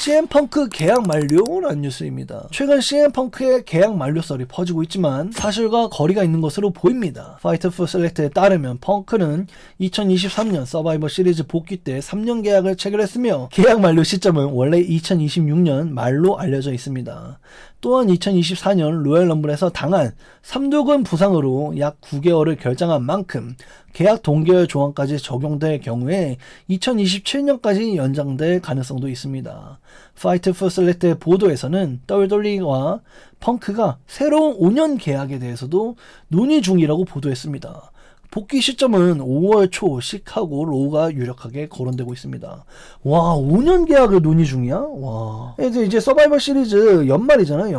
CM 펑크 계약 만료라는 뉴스입니다. 최근 CM 펑크의 계약 만료 썰이 퍼지고 있지만 사실과 거리가 있는 것으로 보입니다. 파이터풀 셀렉트에 따르면 펑크는 2023년 서바이벌 시리즈 복귀 때 3년 계약을 체결했으며 계약 만료 시점은 원래 2026년 말로 알려져 있습니다. 또한 2024년 로얄 럼블에서 당한 3두근 부상으로 약 9개월을 결장한 만큼 계약 동결 조항까지 적용될 경우에 2027년까지 연장될 가능성도 있습니다. 파이트풀 셀렉트의 보도에서는 WWE와 펑크가 새로운 5년 계약에 대해서도 논의 중이라고 보도했습니다. 복귀 시점은 5월 초 시카고 로우가 유력하게 거론되고 있습니다. 와, 5년 계약을 논의 중이야? 와. 이제 서바이벌 시리즈 연말이잖아요,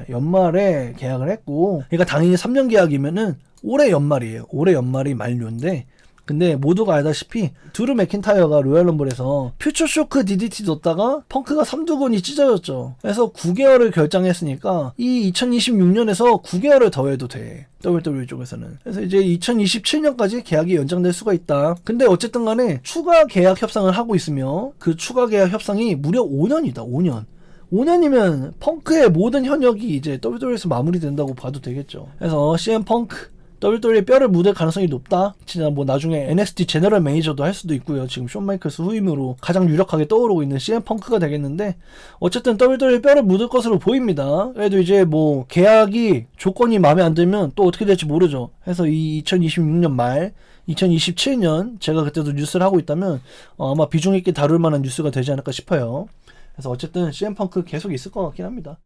연말에 계약을 했고, 그러니까 당연히 3년 계약이면은 올해 연말이에요. 올해 연말이 만료인데, 근데 모두가 알다시피 드루 맥킨타이어가 로얄 럼블에서 퓨처 쇼크 DDT 뒀다가 펑크가 3두근이 찢어졌죠. 그래서 9개월을 결장했으니까 이 2026년에서 9개월을 더 해도 돼. WWE 쪽에서는. 그래서 이제 2027년까지 계약이 연장될 수가 있다. 근데 어쨌든 간에 추가 계약 협상을 하고 있으며 그 추가 계약 협상이 무려 5년이다. 5년. 5년이면 펑크의 모든 현역이 이제 WWE에서 마무리된다고 봐도 되겠죠. 그래서 CM 펑크 WWE 뼈를 묻을 가능성이 높다. 진짜 뭐 나중에 NXT 제너럴 매니저도 할 수도 있고요. 지금 숀 마이클스 후임으로 가장 유력하게 떠오르고 있는 CM 펑크가 되겠는데, 어쨌든 WWE 뼈를 묻을 것으로 보입니다. 그래도 이제 뭐 계약이 조건이 마음에 안 들면 또 어떻게 될지 모르죠. 그래서 이 2026년 말 2027년 제가 그때도 뉴스를 하고 있다면 아마 비중 있게 다룰 만한 뉴스가 되지 않을까 싶어요. 그래서 어쨌든 CM 펑크 계속 있을 것 같긴 합니다.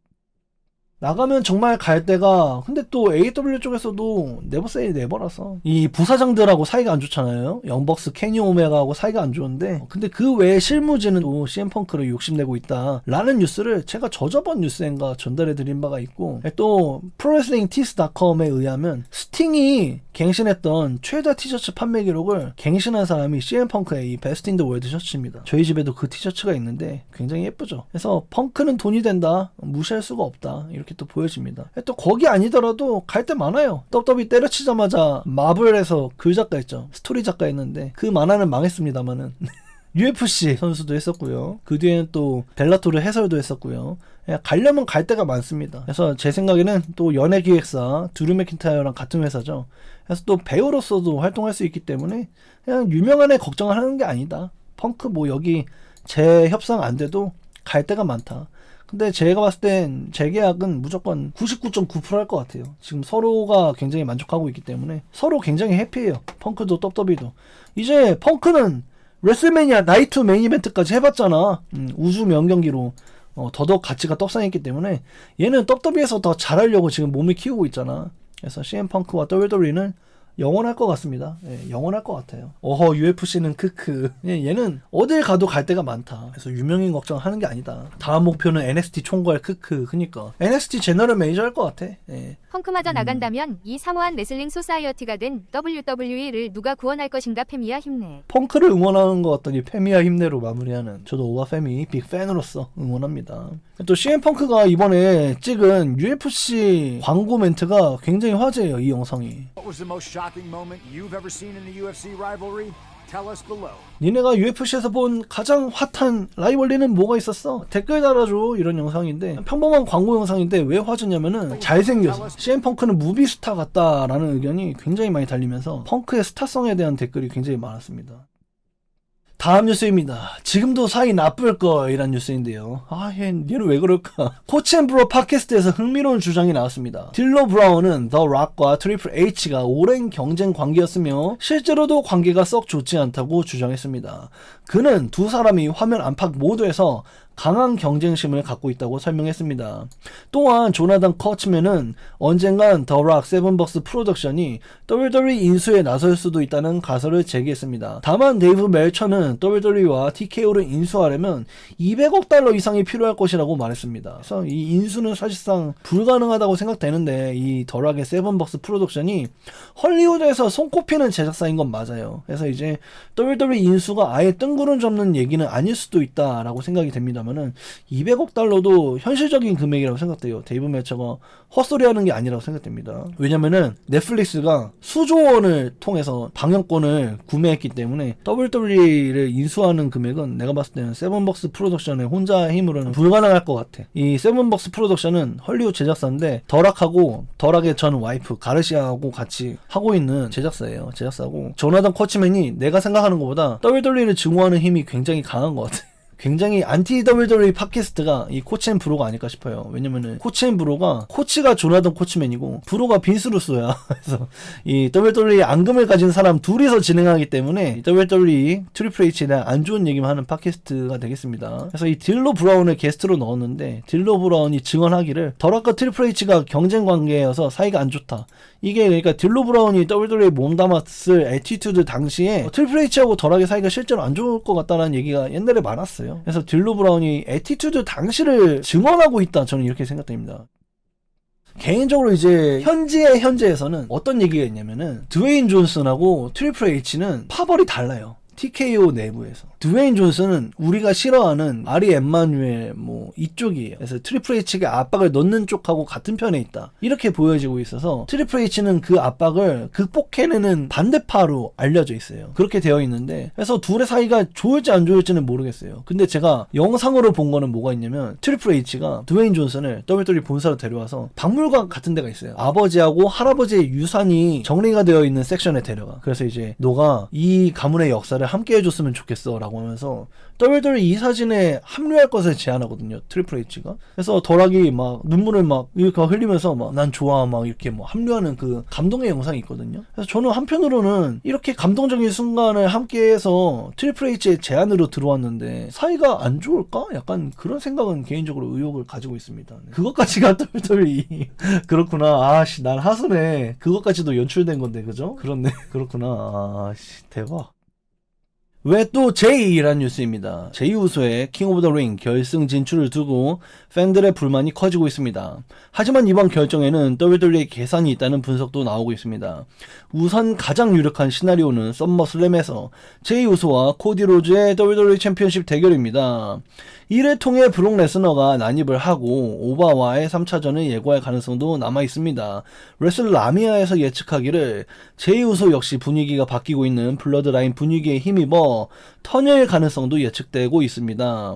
나가면 정말 갈 데가, 근데 또 AEW 쪽에서도 네버 세이 네버라서 이 부사장들하고 사이가 안 좋잖아요. 영벅스, 케니 오메가하고 사이가 안 좋은데, 근데 그 외에 실무진은 또 CM 펑크를 욕심내고 있다 라는 뉴스를 제가 저저번 뉴스인가 전달해 드린 바가 있고, 또 프로레슬링 티스닷컴에 의하면 스팅이 갱신했던 최다 티셔츠 판매 기록을 갱신한 사람이 CM 펑크의 이 베스트 인 더 월드 셔츠입니다. 저희 집에도 그 티셔츠가 있는데 굉장히 예쁘죠. 그래서 펑크는 돈이 된다, 무시할 수가 없다, 이렇게 또 보여집니다. 또 거기 아니더라도 갈 데 많아요. 떡더비 때려치자마자 마블에서 글 작가 있죠. 스토리 작가 했는데 그 만화는 망했습니다만은 UFC 선수도 했었고요. 그 뒤에는 또 벨라토르 해설도 했었고요. 그냥 가려면 갈 데가 많습니다. 그래서 제 생각에는 또 연예기획사 드루 맥킨타이어랑 같은 회사죠. 그래서 또 배우로서도 활동할 수 있기 때문에 그냥 유명한 애 걱정을 하는 게 아니다. 펑크 뭐 여기 재협상 안 돼도 갈 데가 많다. 근데 제가 봤을 땐 재계약은 무조건 99.9% 할 것 같아요. 지금 서로가 굉장히 만족하고 있기 때문에 서로 굉장히 해피해요. 펑크도 떡더비도. 이제 펑크는 레슬매니아 나이트 메인 이벤트까지 해봤잖아. 우주 명경기로 더더욱 가치가 떡상했기 때문에 얘는 떡더비에서 더 잘하려고 지금 몸을 키우고 있잖아. 그래서 CM 펑크와 WWE는 영원할 것 같습니다. 예, 영원할 것 같아요. 어허, UFC는 크크. 예, 얘는 어딜 가도 갈 데가 많다. 그래서 유명인 걱정하는 게 아니다. 다음 목표는 NXT 총괄 크크. 그니까 NXT 제너럴 매니저 할 것 같아. 예. 펑크마저 나간다면 이 사모한 레슬링 소사이어티가 된 WWE를 누가 구원할 것인가. 페미야 힘내. 펑크를 응원하는 것 같더니 페미야 힘내로 마무리하는, 저도 오바 페미 빅팬으로서 응원합니다. 또 CM 펑크가 이번에 찍은 UFC 광고 멘트가 굉장히 화제예요. 이 영상이. What was the most shocking moment you've ever seen in the UFC rivalry? Tell us below. 니네가 UFC에서 본 가장 핫한 라이벌리는 뭐가 있었어? 댓글 달아줘. 이런 영상인데, 평범한 광고 영상인데 왜 화제냐면은 잘생겨서 CM 펑크는 무비 스타 같다라는 의견이 굉장히 많이 달리면서 펑크의 스타성에 대한 댓글이 굉장히 많았습니다. 다음 뉴스입니다. 지금도 사이 나쁠걸, 이란 뉴스인데요. 얘는 왜 그럴까? 코치앤브로 팟캐스트에서 흥미로운 주장이 나왔습니다. 딜러 브라운은 더 락과 트리플 H가 오랜 경쟁 관계였으며 실제로도 관계가 썩 좋지 않다고 주장했습니다. 그는 두 사람이 화면 안팎 모두에서 강한 경쟁심을 갖고 있다고 설명했습니다. 또한 조나단 커츠맨은 언젠간 더 락 세븐벅스 프로덕션이 WWE 인수에 나설 수도 있다는 가설을 제기했습니다. 다만 데이브 멜처는 WWE와 TKO를 인수하려면 200억 달러 이상이 필요할 것이라고 말했습니다. 그래서 이 인수는 사실상 불가능하다고 생각되는데, 이 더 락의 세븐벅스 프로덕션이 헐리우드에서 손꼽히는 제작사인 건 맞아요. 그래서 이제 WWE 인수가 아예 뜬구름 접는 얘기는 아닐 수도 있다라고 생각이 됩니다. 생각했냐면은 200억 달러도 현실적인 금액이라고 생각돼요. 데이브 멜처가 헛소리하는 게 아니라고 생각됩니다. 왜냐면은 넷플릭스가 수조 원을 통해서 방영권을 구매했기 때문에 WWE를 인수하는 금액은 내가 봤을 때는 세븐벅스 프로덕션의 혼자 힘으로는 불가능할 것 같아. 이 세븐벅스 프로덕션은 헐리우드 제작사인데 덜악의 전 와이프 가르시아하고 같이 하고 있는 제작사고 조나단 코치맨이 내가 생각하는 것보다 WWE를 증오하는 힘이 굉장히 강한 것 같아. 굉장히 안티 WWE 팟캐스트가 이 코치앤 브로가 아닐까 싶어요. 왜냐면은 코치앤 브로가 코치가 조나단 코치맨이고 브로가 빈스 루소야. 그래서 이 WWE 앙금을 가진 사람 둘이서 진행하기 때문에 WWE 트리플 H에 대한 안 좋은 얘기만 하는 팟캐스트가 되겠습니다. 그래서 이 딜로 브라운을 게스트로 넣었는데 딜로 브라운이 증언하기를 덜아까 트리플 H가 경쟁 관계여서 사이가 안 좋다. 이게 그러니까 딜로 브라운이 WWE 몸담았을 애티튜드 당시에 트리플 H하고 덜하게 사이가 실제로 안 좋을 것 같다는 얘기가 옛날에 많았어요. 그래서 딜로 브라운이 애티튜드 당시를 증언하고 있다. 저는 이렇게 생각됩니다. 개인적으로 이제 현재에서는 어떤 얘기가 있냐면은 드웨인 존슨하고 트리플 H는 파벌이 달라요. TKO 내부에서. 드웨인 존슨은 우리가 싫어하는 아리 엠마뉴엘 뭐 이쪽이에요. 그래서 트리플 H에게 압박을 넣는 쪽하고 같은 편에 있다. 이렇게 보여지고 있어서 트리플 H는 그 압박을 극복해내는 반대파로 알려져 있어요. 그렇게 되어 있는데 그래서 둘의 사이가 좋을지 안 좋을지는 모르겠어요. 근데 제가 영상으로 본 거는 뭐가 있냐면 트리플 H가 드웨인 존슨을 WWE 본사로 데려와서 박물관 같은 데가 있어요. 아버지하고 할아버지의 유산이 정리가 되어 있는 섹션에 데려가. 그래서 이제 너가 이 가문의 역사를 함께 해줬으면 좋겠어 라고 하면서 WWE 이 사진에 합류할 것을 제안하거든요. 트리플 H가. 그래서 덜하기 막 눈물을 막 이렇게 흘리면서 막 난 좋아 막 이렇게 뭐 합류하는 그 감동의 영상이 있거든요. 그래서 저는 한편으로는 이렇게 감동적인 순간을 함께해서 트리플 H의 제안으로 들어왔는데 사이가 안 좋을까? 약간 그런 생각은 개인적으로 의혹을 가지고 있습니다. 네. 그것까지가 WWE 그렇구나. 아씨 난 하수네. 그것까지도 연출된 건데 그죠? 그렇네. 그렇구나. 아씨 대박. 왜 또 제이라는 뉴스입니다. 제이 우소의 킹 오브 더 링 결승 진출을 두고 팬들의 불만이 커지고 있습니다. 하지만 이번 결정에는 WWE의 계산이 있다는 분석도 나오고 있습니다. 우선 가장 유력한 시나리오는 썸머슬램에서 제이 우소와 코디 로즈의 WWE 챔피언십 대결입니다. 이를 통해 브록 레스너가 난입을 하고 오바와의 3차전을 예고할 가능성도 남아있습니다. 레슬라미아에서 예측하기를 제이 우소 역시 분위기가 바뀌고 있는 블러드라인 분위기에 힘입어 턴일 가능성도 예측되고 있습니다.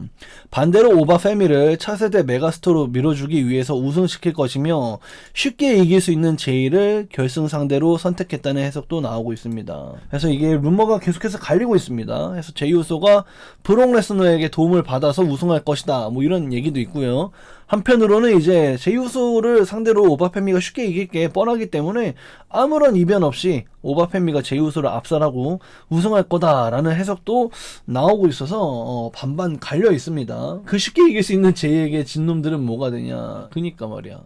반대로 오바 패밀을 차세대 메가스터로 밀어주기 위해서 우승시킬 것이며 쉽게 이길 수 있는 제이를 결승 상대로 선택했다는 해석도 나오고 있습니다. 그래서 이게 루머가 계속해서 갈리고 있습니다. 그래서 제이 우소가 브록 레스너에게 도움을 받아서 우승할 것이다 뭐 이런 얘기도 있고요. 한편으로는 이제 제이 우소를 상대로 오바 패미가 쉽게 이길 게 뻔하기 때문에 아무런 이변 없이 오바 패미가 제이 우소를 압살하고 우승할 거다라는 해석도 나오고 있어서 반반 갈려 있습니다. 그 쉽게 이길 수 있는 제이에게 진 놈들은 뭐가 되냐. 그니까 말이야.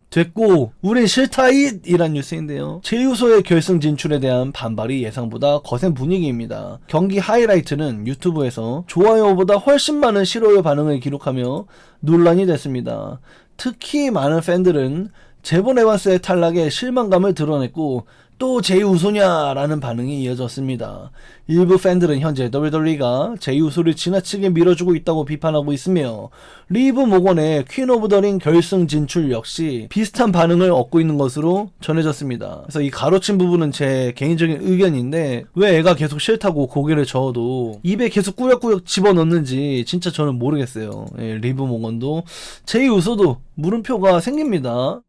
됐고 우린 싫다잇 이란 뉴스인데요. 제이 우소의 결승 진출에 대한 반발이 예상보다 거센 분위기입니다. 경기 하이라이트는 유튜브에서 좋아요보다 훨씬 많은 싫어요 반응을 기록하며 논란이 됐습니다. 특히 많은 팬들은 제본 에반스의 탈락에 실망감을 드러냈고 또 제이 우소냐라는 반응이 이어졌습니다. 일부 팬들은 현재 WWE가 제이 우소를 지나치게 밀어주고 있다고 비판하고 있으며 리브 모건의 퀸 오브 더 링 결승 진출 역시 비슷한 반응을 얻고 있는 것으로 전해졌습니다. 그래서 이 가로친 부분은 제 개인적인 의견인데 왜 애가 계속 싫다고 고개를 저어도 입에 계속 꾸역꾸역 집어넣는지 진짜 저는 모르겠어요. 예, 리브 모건도 제이 우소도 물음표가 생깁니다.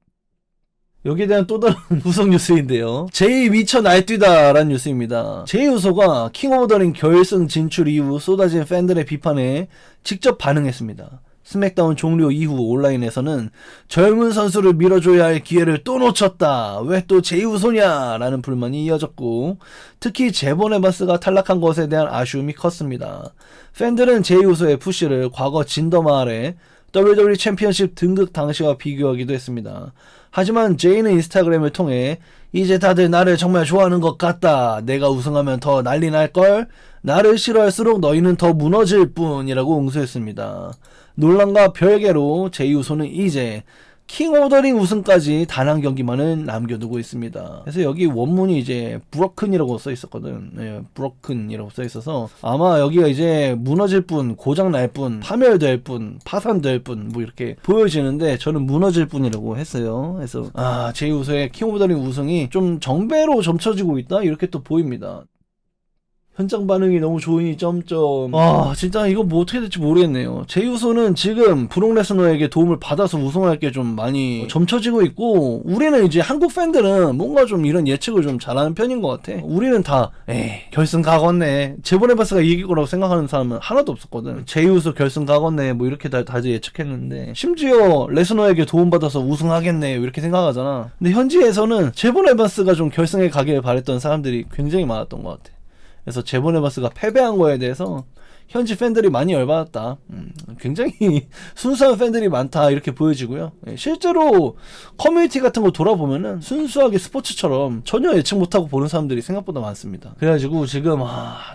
여기에 대한 또 다른 후속 뉴스인데요. 제이 미쳐 날뛰다 라는 뉴스입니다. 제이 우소가 킹 오브 더 링 결승 진출 이후 쏟아진 팬들의 비판에 직접 반응했습니다. 스맥다운 종료 이후 온라인에서는 젊은 선수를 밀어줘야 할 기회를 또 놓쳤다. 왜 또 제이 우소냐? 라는 불만이 이어졌고 특히 제본 에반스가 탈락한 것에 대한 아쉬움이 컸습니다. 팬들은 제이 우소의 푸시를 과거 진더마할의 WWE 챔피언십 등극 당시와 비교하기도 했습니다. 하지만 제이는 인스타그램을 통해 이제 다들 나를 정말 좋아하는 것 같다. 내가 우승하면 더 난리 날걸? 나를 싫어할수록 너희는 더 무너질 뿐이라고 응수했습니다. 논란과 별개로 제이 우소는 이제 킹 오브 더 링 우승까지 단 한 경기만은 남겨두고 있습니다. 그래서 여기 원문이 이제 브로큰이라고 써 있었거든. 네, 브로큰이라고 써 있어서 아마 여기가 이제 무너질 뿐, 고장 날 뿐, 파멸될 뿐, 파산될 뿐 뭐 이렇게 보여지는데 저는 무너질 뿐이라고 했어요. 그래서 제이 우소의 킹 오브 더 링 우승이 좀 정배로 점쳐지고 있다 이렇게 또 보입니다. 현장 반응이 너무 좋으니 점점 진짜 이거 뭐 어떻게 될지 모르겠네요. 제이 우소는 지금 브록 레스너에게 도움을 받아서 우승할 게 좀 많이 점쳐지고 있고 우리는 이제 한국 팬들은 뭔가 좀 이런 예측을 좀 잘하는 편인 것 같아. 우리는 다 결승 가겠네, 제본 에반스가 이길 거라고 생각하는 사람은 하나도 없었거든. 제이 우소 결승 가겠네 뭐 이렇게 다들 예측했는데 심지어 레스너에게 도움받아서 우승하겠네 이렇게 생각하잖아. 근데 현지에서는 제본 에반스가 좀 결승에 가길 바랬던 사람들이 굉장히 많았던 것 같아. 그래서 제본 에반스가 패배한 거에 대해서 현지 팬들이 많이 열받았다. 굉장히 순수한 팬들이 많다 이렇게 보여지고요. 실제로 커뮤니티 같은 거 돌아보면은 순수하게 스포츠처럼 전혀 예측 못하고 보는 사람들이 생각보다 많습니다. 그래가지고 지금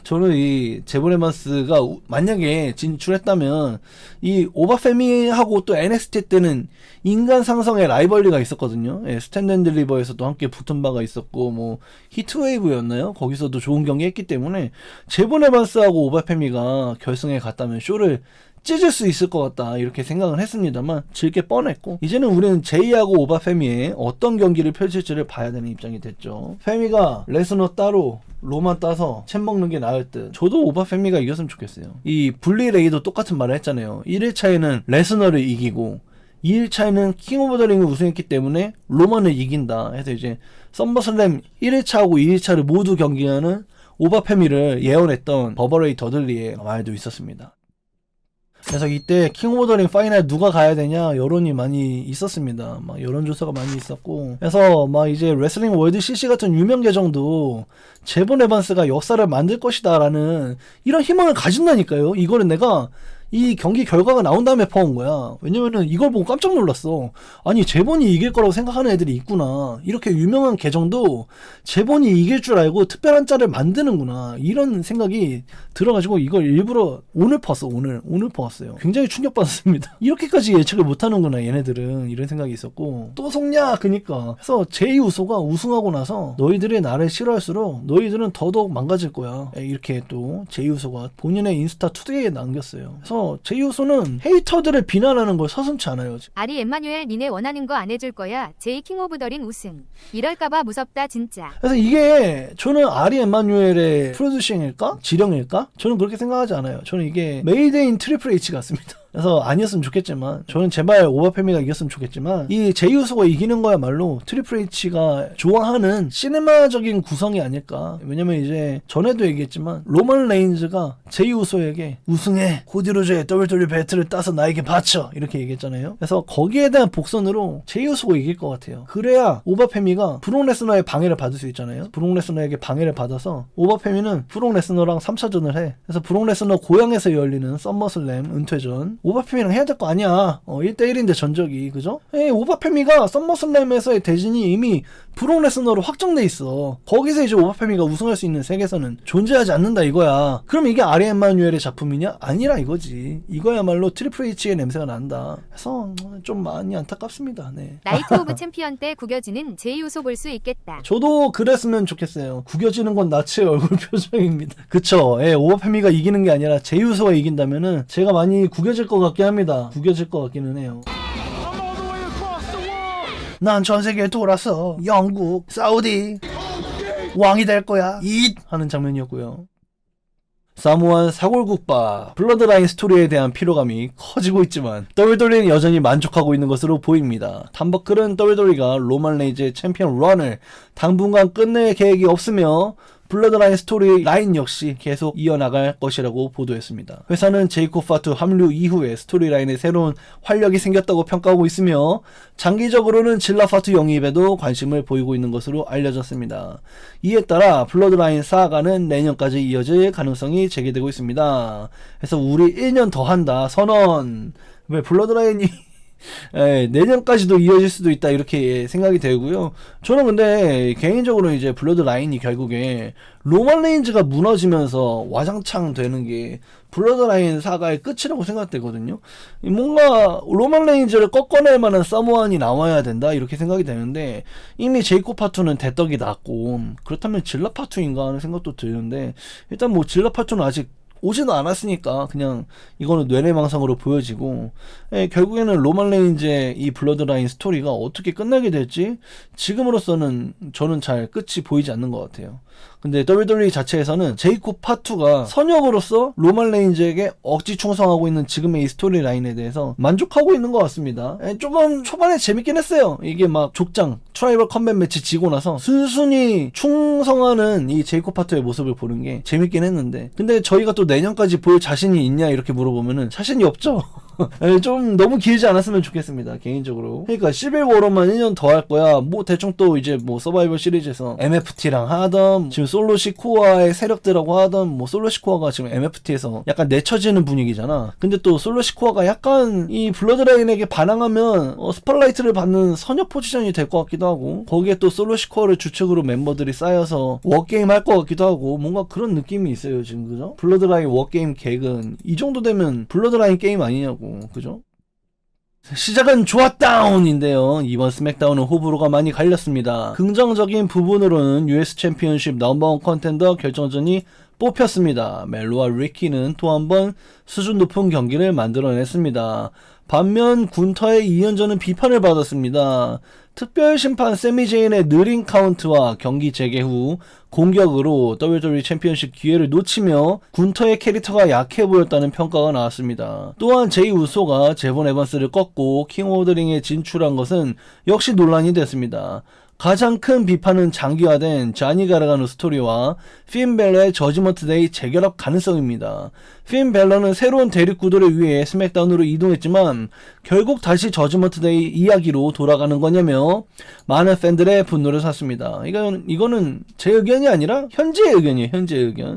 저는 이 제본 에반스가 만약에 진출했다면 이 오바페미하고 또 NXT 때는 인간 상성의 라이벌리가 있었거든요. 스탠드 앤 딜리버에서도 함께 붙은 바가 있었고 뭐 히트웨이브였나요? 거기서도 좋은 경기 했기 때문에 제본 에반스하고 오바페미가 결승에 갔다면 쇼를 찢을 수 있을 것 같다 이렇게 생각을 했습니다만 질 게 뻔했고 이제는 우리는 제이하고 오바페미의 어떤 경기를 펼칠지를 봐야 되는 입장이 됐죠. 페미가 레스너 따로 로만 따서 챔 먹는 게 나을 듯. 저도 오바페미가 이겼으면 좋겠어요. 이 분리 레이도 똑같은 말을 했잖아요. 1일차에는 레스너를 이기고 2일차에는 킹 오브 더 링을 우승했기 때문에 로만을 이긴다 해서 이제 썸머슬램 1일차하고 2일차를 모두 경기하는 오바페미를 예언했던 버버레이 더들리의 말도 있었습니다. 그래서 이때 킹 오브 더 링 파이널 누가 가야 되냐 여론이 많이 있었습니다. 막 여론조사가 많이 있었고 그래서 막 이제 레슬링 월드 CC 같은 유명 계정도 제본 에반스가 역사를 만들 것이다 라는 이런 희망을 가진다니까요. 이거는 내가 이 경기 결과가 나온 다음에 퍼온 거야. 왜냐면은 이걸 보고 깜짝 놀랐어. 아니 제본이 이길 거라고 생각하는 애들이 있구나. 이렇게 유명한 계정도 제본이 이길 줄 알고 특별한 짤을 만드는구나. 이런 생각이 들어가지고 이걸 일부러 오늘 퍼왔어. 오늘 퍼왔어요. 굉장히 충격받았습니다. 이렇게까지 예측을 못하는구나 얘네들은. 이런 생각이 있었고 또 속냐 그니까. 그래서 제이 우소가 우승하고 나서 너희들이 나를 싫어할수록 너희들은 더더욱 망가질 거야. 이렇게 또 제이 우소가 본인의 인스타 투데이에 남겼어요. 그래서 제이 우소는 헤이터들을 비난하는 걸 서슴지 않아요. 아리 엠마뉴엘 니네 원하는 거 안 해줄 거야. 제이 킹 오브 더 링 우승. 이럴까봐 무섭다 진짜. 그래서 이게 저는 아리 엠마뉴엘의 프로듀싱일까? 지령일까? 저는 그렇게 생각하지 않아요. 저는 이게 메이드 인 트리플 H 같습니다. 그래서 아니었으면 좋겠지만 저는 제발 오바페미가 이겼으면 좋겠지만 이 제이 우소가 이기는 거야말로 트리플 H가 좋아하는 시네마적인 구성이 아닐까. 왜냐면 이제 전에도 얘기했지만 로만 레인즈가 제이 우소에게 우승해 코디 로저의 WWE 벨트를 따서 나에게 바쳐 이렇게 얘기했잖아요. 그래서 거기에 대한 복선으로 제이 우소가 이길 것 같아요. 그래야 오바페미가 브록 레스너의 방해를 받을 수 있잖아요. 브록 레스너에게 방해를 받아서 오바페미는 브록 레스너랑 3차전을 해. 그래서 브록 레스너 고향에서 열리는 썸머슬램 은퇴전 오바페미랑 해야 될 거 아니야. 1대1인데 전적이 그죠? 오바페미가 썸머슬램에서의 대진이 이미 브록 레스너로 확정돼 있어. 거기서 이제 오바페미가 우승할 수 있는 세계에서는 존재하지 않는다 이거야. 그럼 이게 아리 엠마뉴엘의 작품이냐? 아니라 이거지. 이거야말로 트리플 H의 냄새가 난다. 그래서 좀 많이 안타깝습니다. 네. 나이트 오브 챔피언 때 구겨지는 제이 우소 볼 수 있겠다. 저도 그랬으면 좋겠어요. 구겨지는 건 나치의 얼굴 표정입니다. 그쵸? 오바페미가 이기는 게 아니라 제이 우소가 이긴다면은 제가 많이 구겨질 것 같긴 합니다. 구겨질 것 같기는 해요. 난 전 세계에 돌아서 영국, 사우디 왕이 될 거야. 하는 장면이었고요. 사모안 사골국밥 블러드라인 스토리에 대한 피로감이 커지고 있지만 WWE는 여전히 만족하고 있는 것으로 보입니다. 탐버클은 WWE가 로만 레인즈의 챔피언 런을 당분간 끝낼 계획이 없으며 블러드라인 스토리 라인 역시 계속 이어나갈 것이라고 보도했습니다. 회사는 제이콥 파투 합류 이후에 스토리라인에 새로운 활력이 생겼다고 평가하고 있으며 장기적으로는 질라 파투 영입에도 관심을 보이고 있는 것으로 알려졌습니다. 이에 따라 블러드라인 사가는 내년까지 이어질 가능성이 제기되고 있습니다. 그래서 우리 1년 더 한다 선언. 왜 블러드라인이 예, 내년까지도 이어질 수도 있다 이렇게 생각이 되고요. 저는 근데 개인적으로 이제 블러드 라인이 결국에 로만 레인즈가 무너지면서 와장창 되는 게 블러드 라인 사가의 끝이라고 생각되거든요. 뭔가 로만 레인즈를 꺾어낼 만한 서머원이 나와야 된다 이렇게 생각이 되는데 이미 제이콥 파투는 대떡이 났고 그렇다면 질라 파투인가 하는 생각도 드는데 일단 뭐 질라 파투는 아직 오지도 않았으니까 그냥 이거는 뇌내망상으로 보여지고 결국에는 로만 레인즈의 이 블러드라인 스토리가 어떻게 끝나게 될지 지금으로서는 저는 잘 끝이 보이지 않는 것 같아요. 근데 WWE 자체에서는 제이콥 파투가 선역으로서 로만 레인즈에게 억지 충성하고 있는 지금의 이 스토리 라인에 대해서 만족하고 있는 것 같습니다. 조금 초반에 재밌긴 했어요. 이게 막 족장 트라이벌 컴뱃 매치 지고 나서 순순히 충성하는 이 제이콥 파투의 모습을 보는 게 재밌긴 했는데 근데 저희가 또 내년까지 볼 자신이 있냐 이렇게 물어보면은 자신이 없죠. 좀 너무 길지 않았으면 좋겠습니다 개인적으로. 그러니까 11월로만 1년 더 할 거야. 뭐 대충 또 이제 뭐 서바이벌 시리즈에서 MFT랑 하던 지금 솔로 시코아의 세력들하고 하던 뭐 솔로 시코아가 지금 MFT에서 약간 내쳐지는 분위기잖아. 근데 또 솔로 시코아가 약간 이 블러드라인에게 반항하면 스팟라이트를 받는 선역 포지션이 될 것 같기도 하고 거기에 또 솔로 시코아를 주축으로 멤버들이 쌓여서 워게임 할 것 같기도 하고 뭔가 그런 느낌이 있어요 지금. 그죠? 블러드라인 워게임 객은 이 정도 되면 블러드라인 게임 아니냐고. 그죠? 시작은 좋았다운인데요. 이번 스맥다운은 호불호가 많이 갈렸습니다. 긍정적인 부분으로는 US 챔피언십 넘버원 컨텐더 결정전이 뽑혔습니다. 멜로와 리키는 또 한 번 수준 높은 경기를 만들어냈습니다. 반면 군터의 2연전은 비판을 받았습니다. 특별심판 세미제인의 느린 카운트와 경기 재개 후 공격으로 WWE 챔피언십 기회를 놓치며 군터의 캐릭터가 약해 보였다는 평가가 나왔습니다. 또한 제이 우소가 제본 에반스를 꺾고 킹 오브 더 링에 진출한 것은 역시 논란이 됐습니다. 가장 큰 비판은 장기화된 자니 가르가노 스토리와 핀 벨러의 저지먼트 데이 재결합 가능성입니다. 핀 벨러는 새로운 대립 구도를 위해 스맥다운으로 이동했지만 결국 다시 저지먼트 데이 이야기로 돌아가는 거냐며 많은 팬들의 분노를 샀습니다. 이거는 제 의견이 아니라 현재의 의견이에요.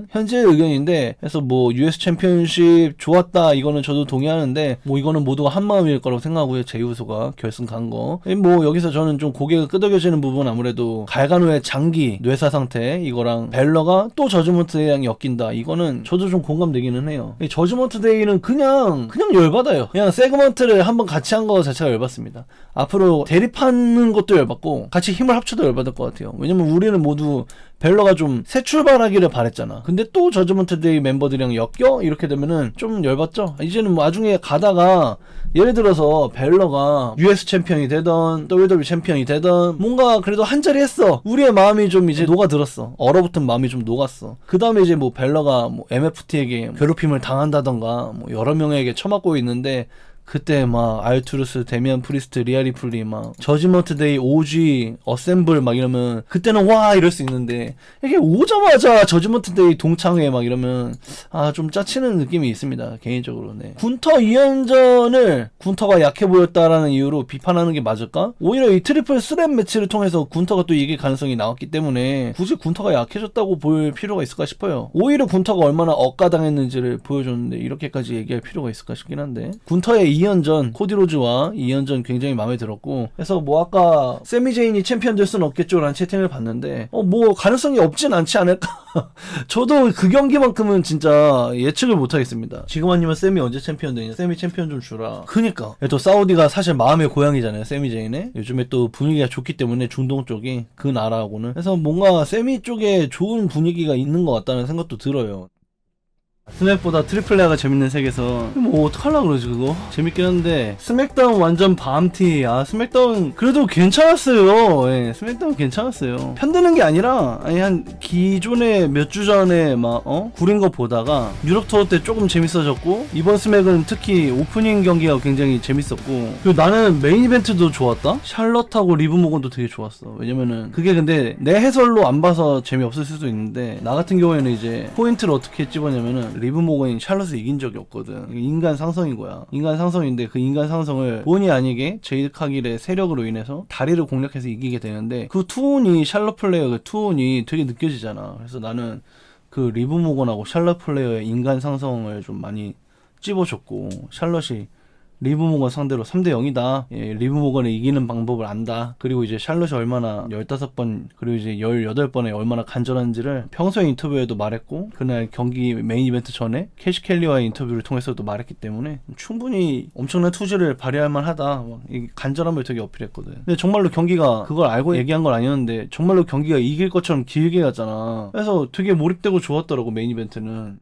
현재의 의견인데 그래서 뭐 US 챔피언십 좋았다 이거는 저도 동의하는데 뭐 이거는 모두가 한마음일 거라고 생각하고요. 제이우소가 결승 간 거. 뭐 여기서 저는 좀 고개가 끄덕여지는 부분 아무래도 갈가노의 장기 뇌사 상태 이거랑 벨러가 또 저지먼트 데이랑 엮인다. 이거는 저도 좀 공감되기는 해요. 저지먼트 데이는 그냥 열받아요. 그냥 세그먼트를 한번 같이 한 거 자체가 열받습니다. 앞으로 대립하는 것도 열받고 같이 힘을 합쳐도 열받을 것 같아요. 왜냐면 우리는 모두 벨러가 좀 새 출발하기를 바랬잖아. 근데 또 저지먼트 데이 멤버들이랑 엮여? 이렇게 되면은 좀 열받죠? 이제는 뭐 나중에 가다가 예를 들어서 벨러가 US 챔피언이 되던 WWE 챔피언이 되던 뭔가 그래도 한 자리 했어. 우리의 마음이 좀 이제 녹아들었어. 얼어붙은 마음이 좀 녹았어. 그 다음에 이제 뭐 벨러가 뭐 MFT에게 괴롭힘을 당한다던가 뭐 여러 명에게 처맞고 있는데 그때 막 알투르스, 데미안 프리스트, 리아리플리 막 저지먼트 데이, OG, 어셈블 막 이러면 그때는 와 이럴 수 있는데 이게 오자마자 저지먼트 데이 동창회 막 이러면 좀 짜치는 느낌이 있습니다 개인적으로. 네. 군터 2연전을 군터가 약해 보였다라는 이유로 비판하는 게 맞을까? 오히려 이 트리플 스랩 매치를 통해서 군터가 또 이길 가능성이 나왔기 때문에 굳이 군터가 약해졌다고 볼 필요가 있을까 싶어요. 오히려 군터가 얼마나 억가당했는지를 보여줬는데 이렇게까지 얘기할 필요가 있을까 싶긴 한데 군터의 2연전 코디로즈와 2연전 굉장히 마음에 들었고 그래서 뭐 아까 세미제인이 챔피언 될 수는 없겠죠 라는 채팅을 봤는데 뭐 가능성이 없진 않지 않을까. 저도 그 경기만큼은 진짜 예측을 못하겠습니다. 지금 아니면 세미 언제 챔피언 되냐. 세미 챔피언 좀 주라. 그니까 또 사우디가 사실 마음의 고향이잖아요 세미제인의. 요즘에 또 분위기가 좋기 때문에 중동 쪽이 그 나라하고는. 그래서 뭔가 세미 쪽에 좋은 분위기가 있는 것 같다는 생각도 들어요. 스맥보다 트리플레아가 재밌는 색에서 뭐 어떡하려고 그러지 그거? 재밌긴 한데 스맥다운 완전 밤티. 스맥다운 그래도 괜찮았어요. 예, 스맥다운 괜찮았어요. 편드는 게 아니라 한 기존에 몇 주 전에 막 구린 거 보다가 유럽 투어 때 조금 재밌어졌고 이번 스맥은 특히 오프닝 경기가 굉장히 재밌었고 그리고 나는 메인 이벤트도 좋았다. 샬럿하고 리브 모건도 되게 좋았어. 왜냐면은 그게 근데 내 해설로 안 봐서 재미없을 수도 있는데 나 같은 경우에는 이제 포인트를 어떻게 집어냐면은 리브 모건이 샬럿을 이긴 적이 없거든. 인간 상성인 거야. 인간 상성인데 그 인간 상성을 본의 아니게 제이드 카길의 세력으로 인해서 다리를 공략해서 이기게 되는데 그 투혼이 샬럿 플레이어 그 투혼이 되게 느껴지잖아. 그래서 나는 그 리브 모건하고 샬럿 플레이어의 인간 상성을 좀 많이 찝어줬고 샬럿이 리브 모건 상대로 3대0이다. 예, 리브 모건을 이기는 방법을 안다. 그리고 이제 샬롯이 얼마나 15번 그리고 이제 18번에 얼마나 간절한지를 평소에 인터뷰에도 말했고 그날 경기 메인 이벤트 전에 캐시 켈리와의 인터뷰를 통해서도 말했기 때문에 충분히 엄청난 투지를 발휘할 만하다. 이 간절함을 되게 어필했거든. 근데 정말로 경기가 그걸 알고 얘기한 건 아니었는데 정말로 경기가 이길 것처럼 길게 갔잖아. 그래서 되게 몰입되고 좋았더라고 메인 이벤트는.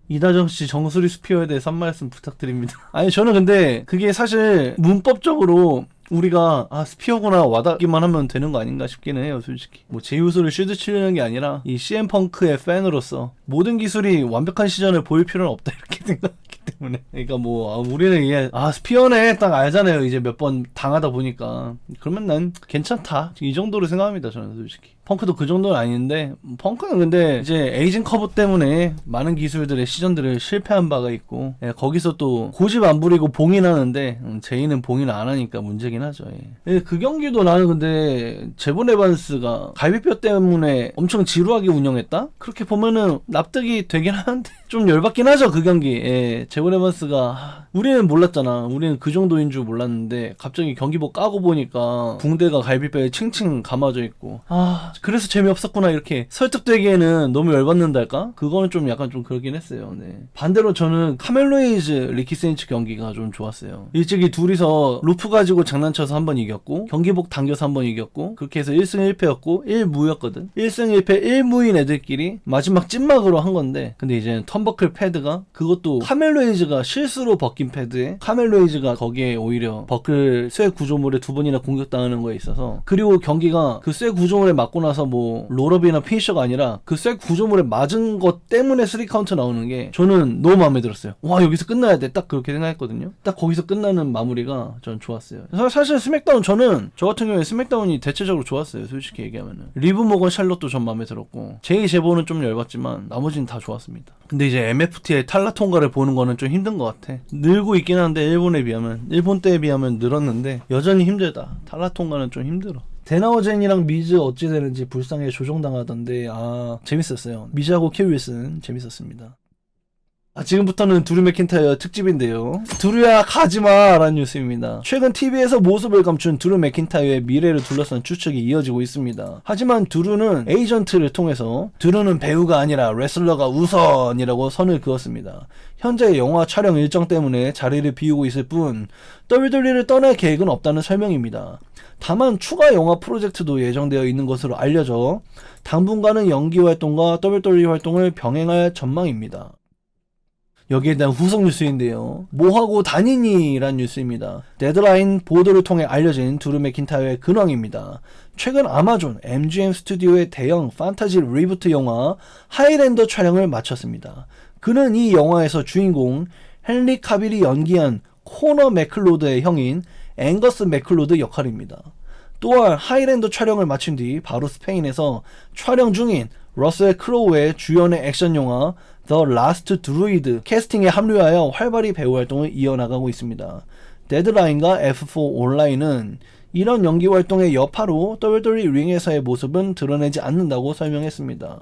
이다정씨 정수리 스피어에 대해서 한 말씀 부탁드립니다. 아니 저는 근데 그게 사실 문법적으로 우리가 스피어구나 와닿기만 하면 되는 거 아닌가 싶기는 해요 솔직히. 뭐 제우스를 쉴드 치려는 게 아니라 이 CM 펑크의 팬으로서 모든 기술이 완벽한 시전을 보일 필요는 없다 이렇게 생각했기 때문에. 그러니까 뭐 우리는 이게 스피어네 딱 알잖아요 이제 몇 번 당하다 보니까. 그러면 난 괜찮다 이 정도로 생각합니다 저는 솔직히. 펑크도 그 정도는 아닌데 펑크는 근데 이제 에이징 커브 때문에 많은 기술들의 시전들을 실패한 바가 있고 거기서 또 고집 안 부리고 봉인하는데 제이는 봉인 안 하니까 문제긴 하죠. 그 경기도 나는 근데 제본 에반스가 갈비뼈 때문에 엄청 지루하게 운영했다? 그렇게 보면은 납득이 되긴 하는데 좀 열받긴 하죠 그 경기. 제본 에반스가 우리는 몰랐잖아. 우리는 그 정도인 줄 몰랐는데 갑자기 경기복 까고 보니까 붕대가 갈비뼈에 칭칭 감아져 있고 그래서 재미없었구나 이렇게 설득되기에는 너무 열받는달까? 그거는 좀 약간 좀 그러긴 했어요. 네. 반대로 저는 카멜로이즈 리키 세인츠 경기가 좀 좋았어요. 일찍이 둘이서 루프 가지고 장난쳐서 한 번 이겼고 경기복 당겨서 한 번 이겼고 그렇게 해서 1승 1패였고 1무였거든. 1승 1패 1무인 애들끼리 마지막 찐막으로 한 건데 근데 이제 턴버클 패드가 그것도 카멜로이즈가 실수로 벗긴 패드에 카멜로이즈가 거기에 오히려 버클 쇠 구조물에 2번이나 공격당하는 거에 있어서 그리고 경기가 그 쇠 구조물에 맞고 나서 뭐 롤업이나 피니셔가 아니라 그 쇠 구조물에 맞은 것 때문에 3카운트 나오는 게 저는 너무 마음에 들었어요. 와 여기서 끝나야 돼 딱 그렇게 생각했거든요. 딱 거기서 끝나는 마무리가 전 좋았어요. 사실 스맥다운 저는 저 같은 경우에 스맥다운이 대체적으로 좋았어요 솔직히 얘기하면은. 리브 모건 샬롯도 전 마음에 들었고 제이 제보는 좀 열받지만 나머지는 다 좋았습니다. 근데 이제 MFT의 탈라 통과를 보는 거는 좀 힘든 것 같아. 늘고 있긴 한데 일본 때에 비하면 늘었는데 여전히 힘들다. 탈라 통과는 좀 힘들어. 데나워젠이랑 미즈 어찌 되는지 불쌍하게 조종당하던데 재밌었어요. 미즈하고 킬 윌슨 재밌었습니다. 지금부터는 드루 맥킨타이어 특집인데요. 드루야 가지마 라는 뉴스입니다. 최근 TV에서 모습을 감춘 드루 맥킨타이어의 미래를 둘러싼 추측이 이어지고 있습니다. 하지만 드루는 에이전트를 통해서 드루는 배우가 아니라 레슬러가 우선이라고 선을 그었습니다. 현재 영화 촬영 일정 때문에 자리를 비우고 있을 뿐 WWE를 떠날 계획은 없다는 설명입니다. 다만 추가 영화 프로젝트도 예정되어 있는 것으로 알려져 당분간은 연기 활동과 WWE 활동을 병행할 전망입니다. 여기에 대한 후속 뉴스인데요. 뭐하고 다니니? 란 뉴스입니다. 데드라인 보도를 통해 알려진 드루 맥킨타이어의 근황입니다. 최근 아마존 MGM 스튜디오의 대형 판타지 리부트 영화 하이랜더 촬영을 마쳤습니다. 그는 이 영화에서 주인공 헨리 카빌이 연기한 코너 맥클로드의 형인 앵거스 맥클로드 역할입니다. 또한 하이랜더 촬영을 마친 뒤 바로 스페인에서 촬영 중인 러셀 크로우의 주연의 액션 영화 The Last Druid 캐스팅에 합류하여 활발히 배우 활동을 이어나가고 있습니다. 데드라인과 F4 온라인은 이런 연기 활동의 여파로 WWE 링에서의 모습은 드러내지 않는다고 설명했습니다.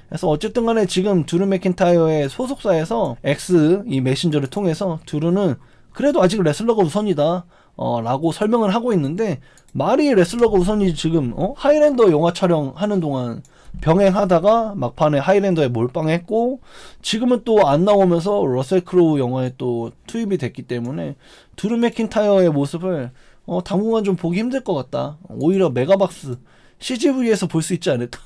그래서 어쨌든 간에 지금 드루 맥킨타이어의 소속사에서 X 이 메신저를 통해서 드루는 그래도 아직 레슬러가 우선이다 라고 설명을 하고 있는데 말이 레슬러가 우선이지 지금 하이랜더 영화 촬영하는 동안 병행하다가 막판에 하이랜더에 몰빵했고 지금은 또 안 나오면서 러셀 크로우 영화에 또 투입이 됐기 때문에 드루 맥킨타이어의 모습을 당분간 좀 보기 힘들 것 같다. 오히려 메가박스 CGV에서 볼 수 있지 않을까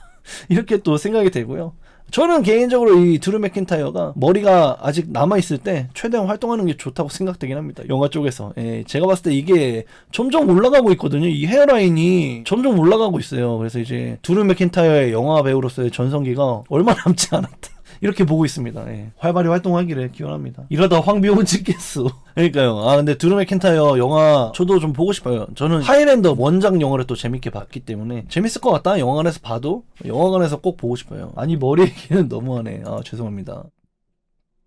이렇게 또 생각이 되고요. 저는 개인적으로 이 드루 맥킨타이어가 머리가 아직 남아있을 때 최대한 활동하는 게 좋다고 생각되긴 합니다. 영화 쪽에서. 제가 봤을 때 이게 점점 올라가고 있거든요. 이 헤어라인이 점점 올라가고 있어요. 그래서 이제 드루 맥킨타이어의 영화 배우로서의 전성기가 얼마 남지 않았다. 이렇게 보고 있습니다. 활발히 활동하기를 기원합니다. 이러다 황비용은 찍겠어. 그러니까요. 근데 드루 맥킨타이어 영화 저도 좀 보고 싶어요. 저는 하이랜더 원작 영화를 또 재밌게 봤기 때문에 재밌을 것 같다. 영화관에서 봐도 영화관에서 꼭 보고 싶어요. 아니 머리 얘기는 너무하네. 죄송합니다.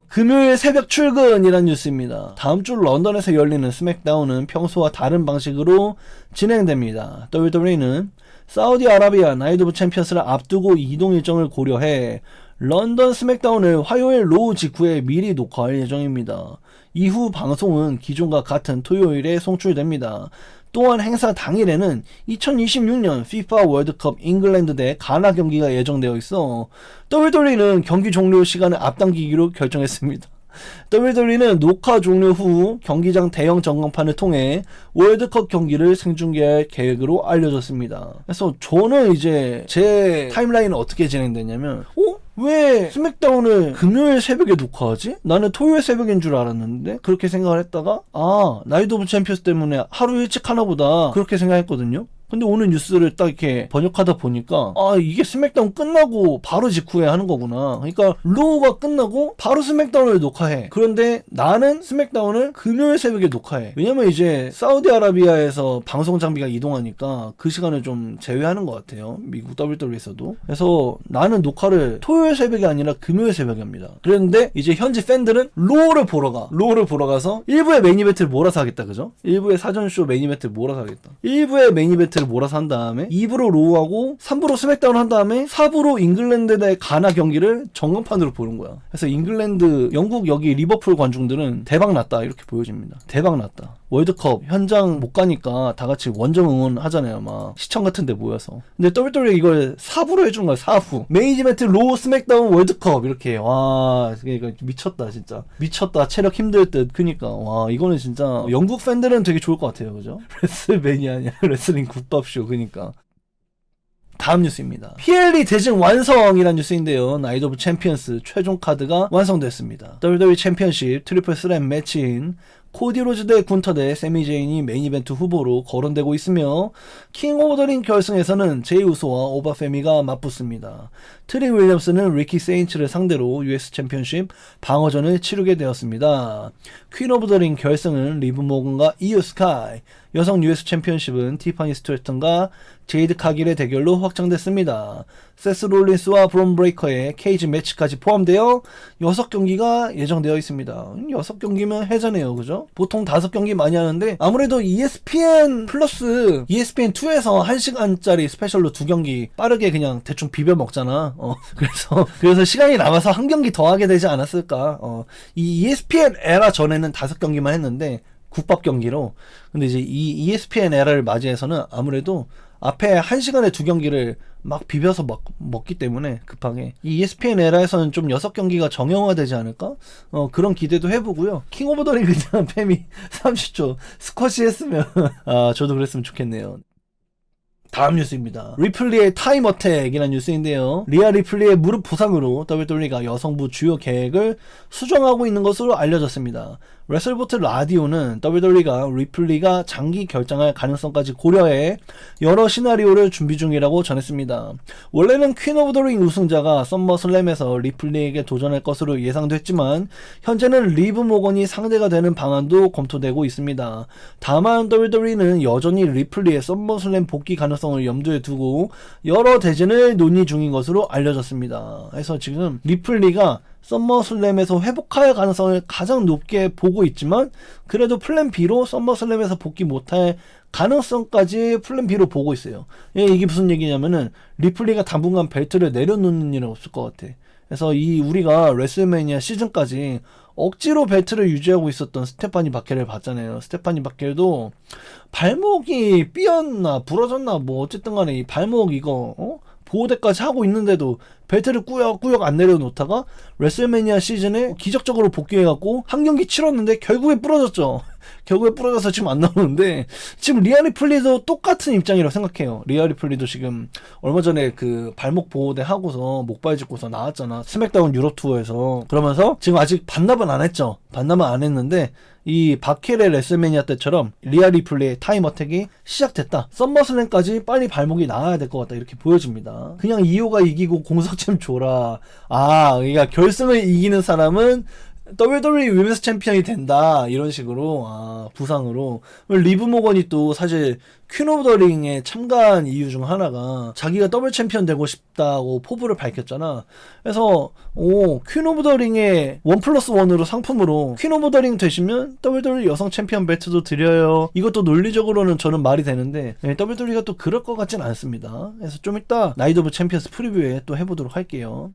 금요일 새벽 출근이란 뉴스입니다. 다음 주 런던에서 열리는 스맥다운은 평소와 다른 방식으로 진행됩니다. WWE는 사우디아라비아 나이트 오브 챔피언스를 앞두고 이동 일정을 고려해 런던 스맥다운을 화요일 로우 직후에 미리 녹화할 예정입니다. 이후 방송은 기존과 같은 토요일에 송출됩니다. 또한 행사 당일에는 2026년 FIFA 월드컵 잉글랜드 대 가나 경기가 예정되어 있어 WWE는 경기 종료 시간을 앞당기기로 결정했습니다. WWE는 녹화 종료 후 경기장 대형 전광판을 통해 월드컵 경기를 생중계할 계획으로 알려졌습니다. 그래서 저는 이제 제 타임라인은 어떻게 진행됐냐면 왜 스맥다운을 금요일 새벽에 녹화하지? 나는 토요일 새벽인 줄 알았는데 그렇게 생각을 했다가 나이트 오브 챔피언스 때문에 하루 일찍 하나보다 그렇게 생각했거든요. 근데 오늘 뉴스를 딱 이렇게 번역하다 보니까 이게 스맥다운 끝나고 바로 직후에 하는 거구나. 그러니까 로우가 끝나고 바로 스맥다운을 녹화해. 그런데 나는 스맥다운을 금요일 새벽에 녹화해. 왜냐면 이제 사우디아라비아에서 방송 장비가 이동하니까 그 시간을 좀 제외하는 것 같아요. 미국 WWE에서도. 그래서 나는 녹화를 토요일 새벽이 아니라 금요일 새벽에 합니다. 그랬는데 이제 현지 팬들은 로우를 보러 가. 로우를 보러 가서 1부의 메인 이벤트를 몰아서 하겠다. 그죠? 1부의 사전쇼 메인 이벤트를 몰아서 하겠다. 1부의 메인 이벤트 를 몰아서 한 다음에 2부로 로우하고 3부로 스맥다운 한 다음에 4부로 잉글랜드 대 가나 경기를 전광판으로 보는 거야. 그래서 잉글랜드, 영국 여기 리버풀 관중들은 대박 났다 이렇게 보여집니다. 대박 났다. 월드컵 현장 못 가니까 다 같이 원정 응원 하잖아요. 막 시청 같은 데 모여서. 근데 WWE 이걸 4부로 해준 거야. 4부. 메인 이벤트 로우 스맥다운 월드컵 이렇게. 와, 이거 미쳤다 진짜. 미쳤다. 체력 힘들 듯. 그니까 와, 이거는 진짜 영국 팬들은 되게 좋을 것 같아요. 그죠? 레슬매니아 아니야. 레슬링 국밥쇼. 그니까. 다음 뉴스입니다. PLE 대진 완성이라는 뉴스인데요. 나이트 오브 챔피언스 최종 카드가 완성됐습니다. WWE 챔피언십 트리플 스램 매치인 코디 로즈 대 군터 대 세미 제인이 메인 이벤트 후보로 거론되고 있으며 킹 오브 더 링 결승에서는 제이 우소와 오바 페미가 맞붙습니다. 트리 윌리엄스는 리키 세인츠를 상대로 US 챔피언십 방어전을 치르게 되었습니다. 퀸 오브 더 링 결승은 리브 모건과 이오 스카이, 여성 US 챔피언십은 티파니 스트래턴과 제이드 카길의 대결로 확정됐습니다. 세스 롤린스와 브론 브레이커의 케이지 매치까지 포함되어 6경기가 예정되어 있습니다. 6경기면 해자네요. 그죠? 보통 5경기 많이 하는데 아무래도 ESPN 플러스 ESPN2에서 1시간짜리 스페셜로 2경기 빠르게 그냥 대충 비벼 먹잖아. 그래서 시간이 남아서 1경기 더 하게 되지 않았을까. 이 ESPN 에라 전에는 5경기만 했는데 국밥 경기로. 근데 이제 이 ESPN 에라를 맞이해서는 아무래도 앞에 1시간에 2경기를 막 비벼서 먹기 때문에 급하게 이 ESPN 에라에서는 좀 6경기가 정형화되지 않을까? 그런 기대도 해보고요. 킹 오브 더 링 그냥 팸이 30초 스쿼시 했으면 저도 그랬으면 좋겠네요. 다음 뉴스입니다. 리플리의 타임 어택이라는 뉴스인데요. 리아 리플리의 무릎 부상으로 WWE가 여성부 주요 계획을 수정하고 있는 것으로 알려졌습니다. 레슬보트 라디오는 WWE가 리플리가 장기 결장할 가능성까지 고려해 여러 시나리오를 준비 중이라고 전했습니다. 원래는 퀸 오브 더 링 우승자가 썸머슬램에서 리플리에게 도전할 것으로 예상됐지만 현재는 리브 모건이 상대가 되는 방안도 검토되고 있습니다. 다만 WWE는 여전히 리플리의 썸머슬램 복귀 가능성을 염두에 두고 여러 대진을 논의 중인 것으로 알려졌습니다. 그래서 지금 리플리가 썸머슬램에서 회복할 가능성을 가장 높게 보고 있지만 그래도 플랜 B로 썸머슬램에서 복귀 못할 가능성까지 플랜 B로 보고 있어요. 이게 무슨 얘기냐면은 리플리가 당분간 벨트를 내려놓는 일은 없을 것 같아. 그래서 우리가 레슬매니아 시즌까지 억지로 벨트를 유지하고 있었던 스테파니 바켈을 봤잖아요. 스테파니 바켈도 발목이 삐었나 부러졌나 뭐 어쨌든 간에 이 발목 이거 보호대까지 하고 있는데도 벨트를 꾸역꾸역 안 내려놓다가 레슬매니아 시즌에 기적적으로 복귀해갖고 한 경기 치렀는데 결국에 부러졌죠. 결국에 부러져서 지금 안 나오는데 지금 리아 리플리도 똑같은 입장이라고 생각해요. 리아 리플리도 지금 얼마 전에 그 발목 보호대 하고서 목발 짚고서 나왔잖아. 스맥다운 유럽 투어에서. 그러면서 지금 아직 반납은 안 했죠. 반납은 안 했는데 이 바켈의 레슬매니아 때처럼 리아 리플리의 타임 어택이 시작됐다. 썸머슬램까지 빨리 발목이 나와야 될 것 같다. 이렇게 보여집니다. 그냥 이호가 이기고 공석잼 줘라. 그러니까 결승을 이기는 사람은 WWE 위men스 챔피언이 된다 이런 식으로 부상으로. 리브 모건이 또 사실 퀸 오브 더 링에 참가한 이유 중 하나가 자기가 더블 챔피언 되고 싶다고 포부를 밝혔잖아. 그래서 퀸 오브 더 링의 1+1으로 상품으로 퀸 오브 더 링 되시면 WWE 여성 챔피언 벨트도 드려요. 이것도 논리적으로는 저는 말이 되는데 WWE가 또 그럴 것 같진 않습니다. 그래서 좀 이따 나이트 오브 챔피언스 프리뷰에 또 해보도록 할게요.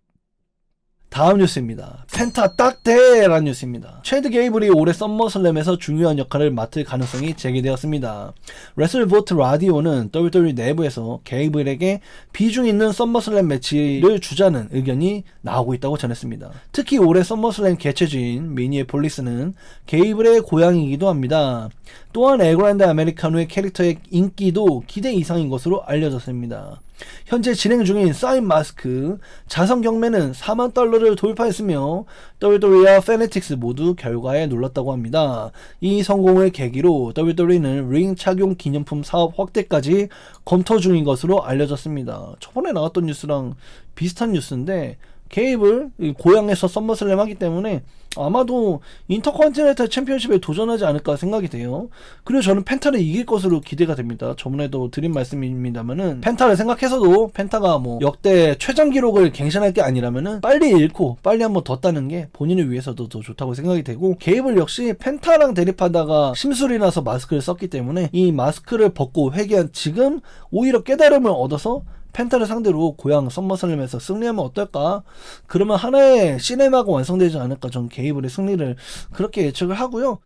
다음 뉴스입니다. 펜타 딱대라는 뉴스입니다. 체드 게이블이 올해 썸머슬램에서 중요한 역할을 맡을 가능성이 제기되었습니다. 레슬보트 라디오는 WWE 내부에서 게이블에게 비중 있는 썸머슬램 매치를 주자는 의견이 나오고 있다고 전했습니다. 특히 올해 썸머슬램 개최지인 미니애폴리스는 게이블의 고향이기도 합니다. 또한 에그랜드 아메리카노의 캐릭터의 인기도 기대 이상인 것으로 알려졌습니다. 현재 진행 중인 사인 마스크 자선 경매는 $40,000를 돌파했으며 WWE와 페네틱스 모두 결과에 놀랐다고 합니다. 이 성공을 계기로 WWE는 링 착용 기념품 사업 확대까지 검토 중인 것으로 알려졌습니다. 저번에 나왔던 뉴스랑 비슷한 뉴스인데 게이블 고향에서 썸머슬램 하기 때문에 아마도 인터컨티넨탈 챔피언십에 도전하지 않을까 생각이 돼요. 그리고 저는 펜타를 이길 것으로 기대가 됩니다. 저번에도 드린 말씀입니다만은 펜타를 생각해서도 펜타가 뭐 역대 최장 기록을 갱신할 게 아니라면은 빨리 잃고 빨리 한번 더 따는 게 본인을 위해서도 더 좋다고 생각이 되고, 게이블 역시 펜타랑 대립하다가 심술이 나서 마스크를 썼기 때문에 이 마스크를 벗고 회개한 지금 오히려 깨달음을 얻어서 펜타를 상대로 고향 썸머슬램에서 승리하면 어떨까? 그러면 하나의 시네마가 완성되지 않을까? 전 게이블의 승리를 그렇게 예측을 하고요.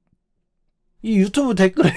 이 유튜브 댓글에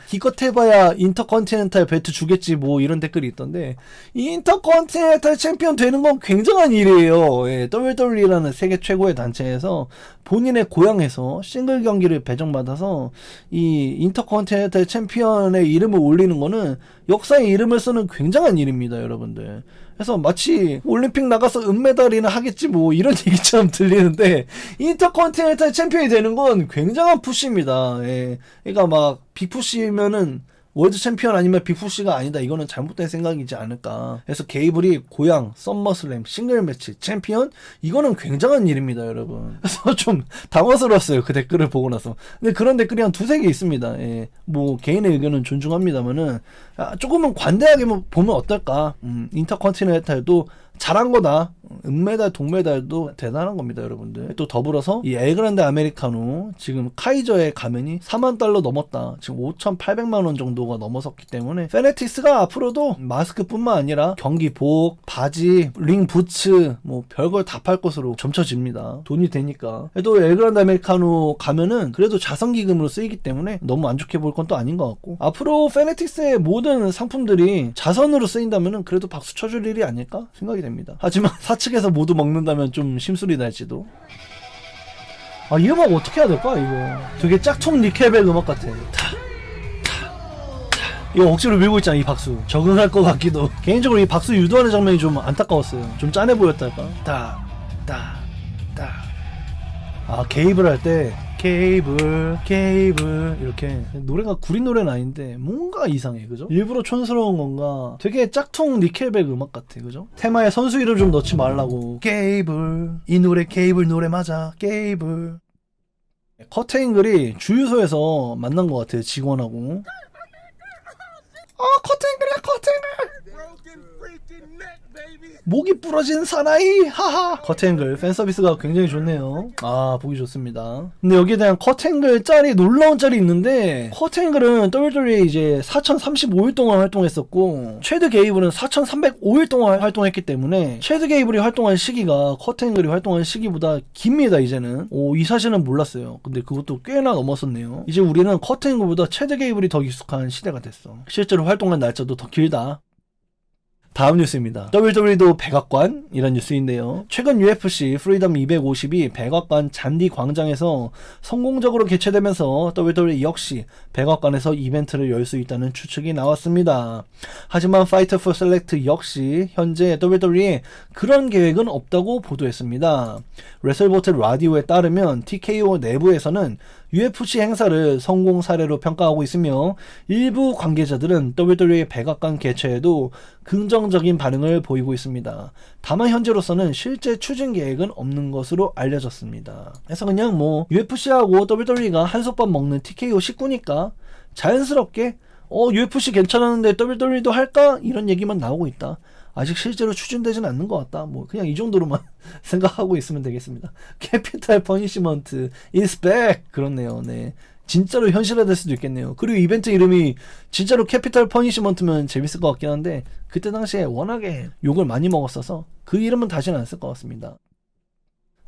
기껏 해봐야 인터컨티넨탈 벨트 주겠지 뭐 이런 댓글이 있던데, 이 인터컨티넨탈 챔피언 되는 건 굉장한 일이에요. 예, WWE라는 세계 최고의 단체에서 본인의 고향에서 싱글 경기를 배정받아서 이 인터컨티넨탈 챔피언의 이름을 올리는 거는 역사의 이름을 쓰는 굉장한 일입니다, 여러분들. 그래서 마치 올림픽 나가서 은메달이나 하겠지 뭐 이런 얘기처럼 들리는데, 인터컨티넨탈 챔피언이 되는 건 굉장한 푸시입니다. 예. 그러니까 막 빅푸시면은 월드 챔피언 아니면 빅푸시가 아니다, 이거는 잘못된 생각이지 않을까. 그래서 게이블이 고향 썸머슬램 싱글 매치 챔피언, 이거는 굉장한 일입니다, 여러분. 그래서 좀 당황스러웠어요, 그 댓글을 보고 나서. 근데 그런 댓글이 한 두세 개 있습니다. 예. 뭐 개인의 의견은 존중합니다만은 조금은 관대하게 보면 어떨까. 인터컨티넨탈도 잘한 거다. 은메달, 동메달도 대단한 겁니다, 여러분들. 또 더불어서 이 에그랜드 아메리카노 지금 카이저의 가면이 $40,000 넘었다. 지금 5,800만 원 정도가 넘어섰기 때문에 페네틱스가 앞으로도 마스크뿐만 아니라 경기복, 바지, 링 부츠 뭐 별걸 다 팔 것으로 점쳐집니다. 돈이 되니까. 또 에그랜드 아메리카노 가면은 그래도 자선기금으로 쓰이기 때문에 너무 안 좋게 볼 건 또 아닌 것 같고, 앞으로 페네틱스의 모든 상품들이 자선으로 쓰인다면은 그래도 박수 쳐줄 일이 아닐까 생각이 됩니다. 하지만 사측에서 모두 먹는다면 좀 심술이 날지도. 이 음악 어떻게 해야 될까 이거? 되게 짝퉁 니켈백 음악 같아. 이거 억지로 밀고 있잖아, 이 박수. 적응할 것 같기도. 개인적으로 이 박수 유도하는 장면이 좀 안타까웠어요. 좀 짠해 보였달까? 게이블 할 때 게이블 이렇게 노래가 구린 노래는 아닌데 뭔가 이상해, 그죠? 일부러 촌스러운 건가? 되게 짝퉁 니켈백 음악 같아, 그죠? 테마에 선수 이름 좀 넣지 말라고. 게이블, 이 노래 게이블 노래 맞아, 게이블. 커트앵글이 주유소에서 만난 것 같아요, 직원하고. 커트앵글이야, 커트앵글. 목이 부러진 사나이, 하하. 커트앵글 팬서비스가 굉장히 좋네요. 보기 좋습니다. 근데 여기에 대한 커트앵글 짤이, 놀라운 짤이 있는데, 커트앵글은 WWE 이제 4,035일 동안 활동했었고, 체드 게이블은 4,305일 동안 활동했기 때문에 체드 게이블이 활동한 시기가 커트앵글이 활동한 시기보다 깁니다, 이제는. 이 사실은 몰랐어요. 근데 그것도 꽤나 넘었었네요. 이제 우리는 커트앵글보다 체드 게이블이 더 익숙한 시대가 됐어. 실제로 활동한 날짜도 더 길다. 다음 뉴스입니다. WWE도 백악관이란 뉴스인데요. 최근 UFC 프리덤 250이 백악관 잔디 광장에서 성공적으로 개최되면서 WWE 역시 백악관에서 이벤트를 열 수 있다는 추측이 나왔습니다. 하지만 Fight for Select 역시 현재 WWE에 그런 계획은 없다고 보도했습니다. 레슬보트 라디오에 따르면 TKO 내부에서는 UFC 행사를 성공 사례로 평가하고 있으며, 일부 관계자들은 WWE 백악관 개최에도 긍정적인 반응을 보이고 있습니다. 다만 현재로서는 실제 추진 계획은 없는 것으로 알려졌습니다. 그래서 그냥 뭐 UFC하고 WWE가 한솥밥 먹는 TKO 식구니까 자연스럽게 UFC 괜찮았는데 WWE도 할까? 이런 얘기만 나오고 있다. 아직 실제로 추진되진 않는 것 같다. 뭐 그냥 이 정도로만 생각하고 있으면 되겠습니다. 캐피탈 퍼니시먼트 is back. 그렇네요. 네. 진짜로 현실화될 수도 있겠네요. 그리고 이벤트 이름이 진짜로 캐피탈 퍼니시먼트면 재밌을 것 같긴 한데, 그때 당시에 워낙에 욕을 많이 먹었어서 그 이름은 다시는 안 쓸 것 같습니다.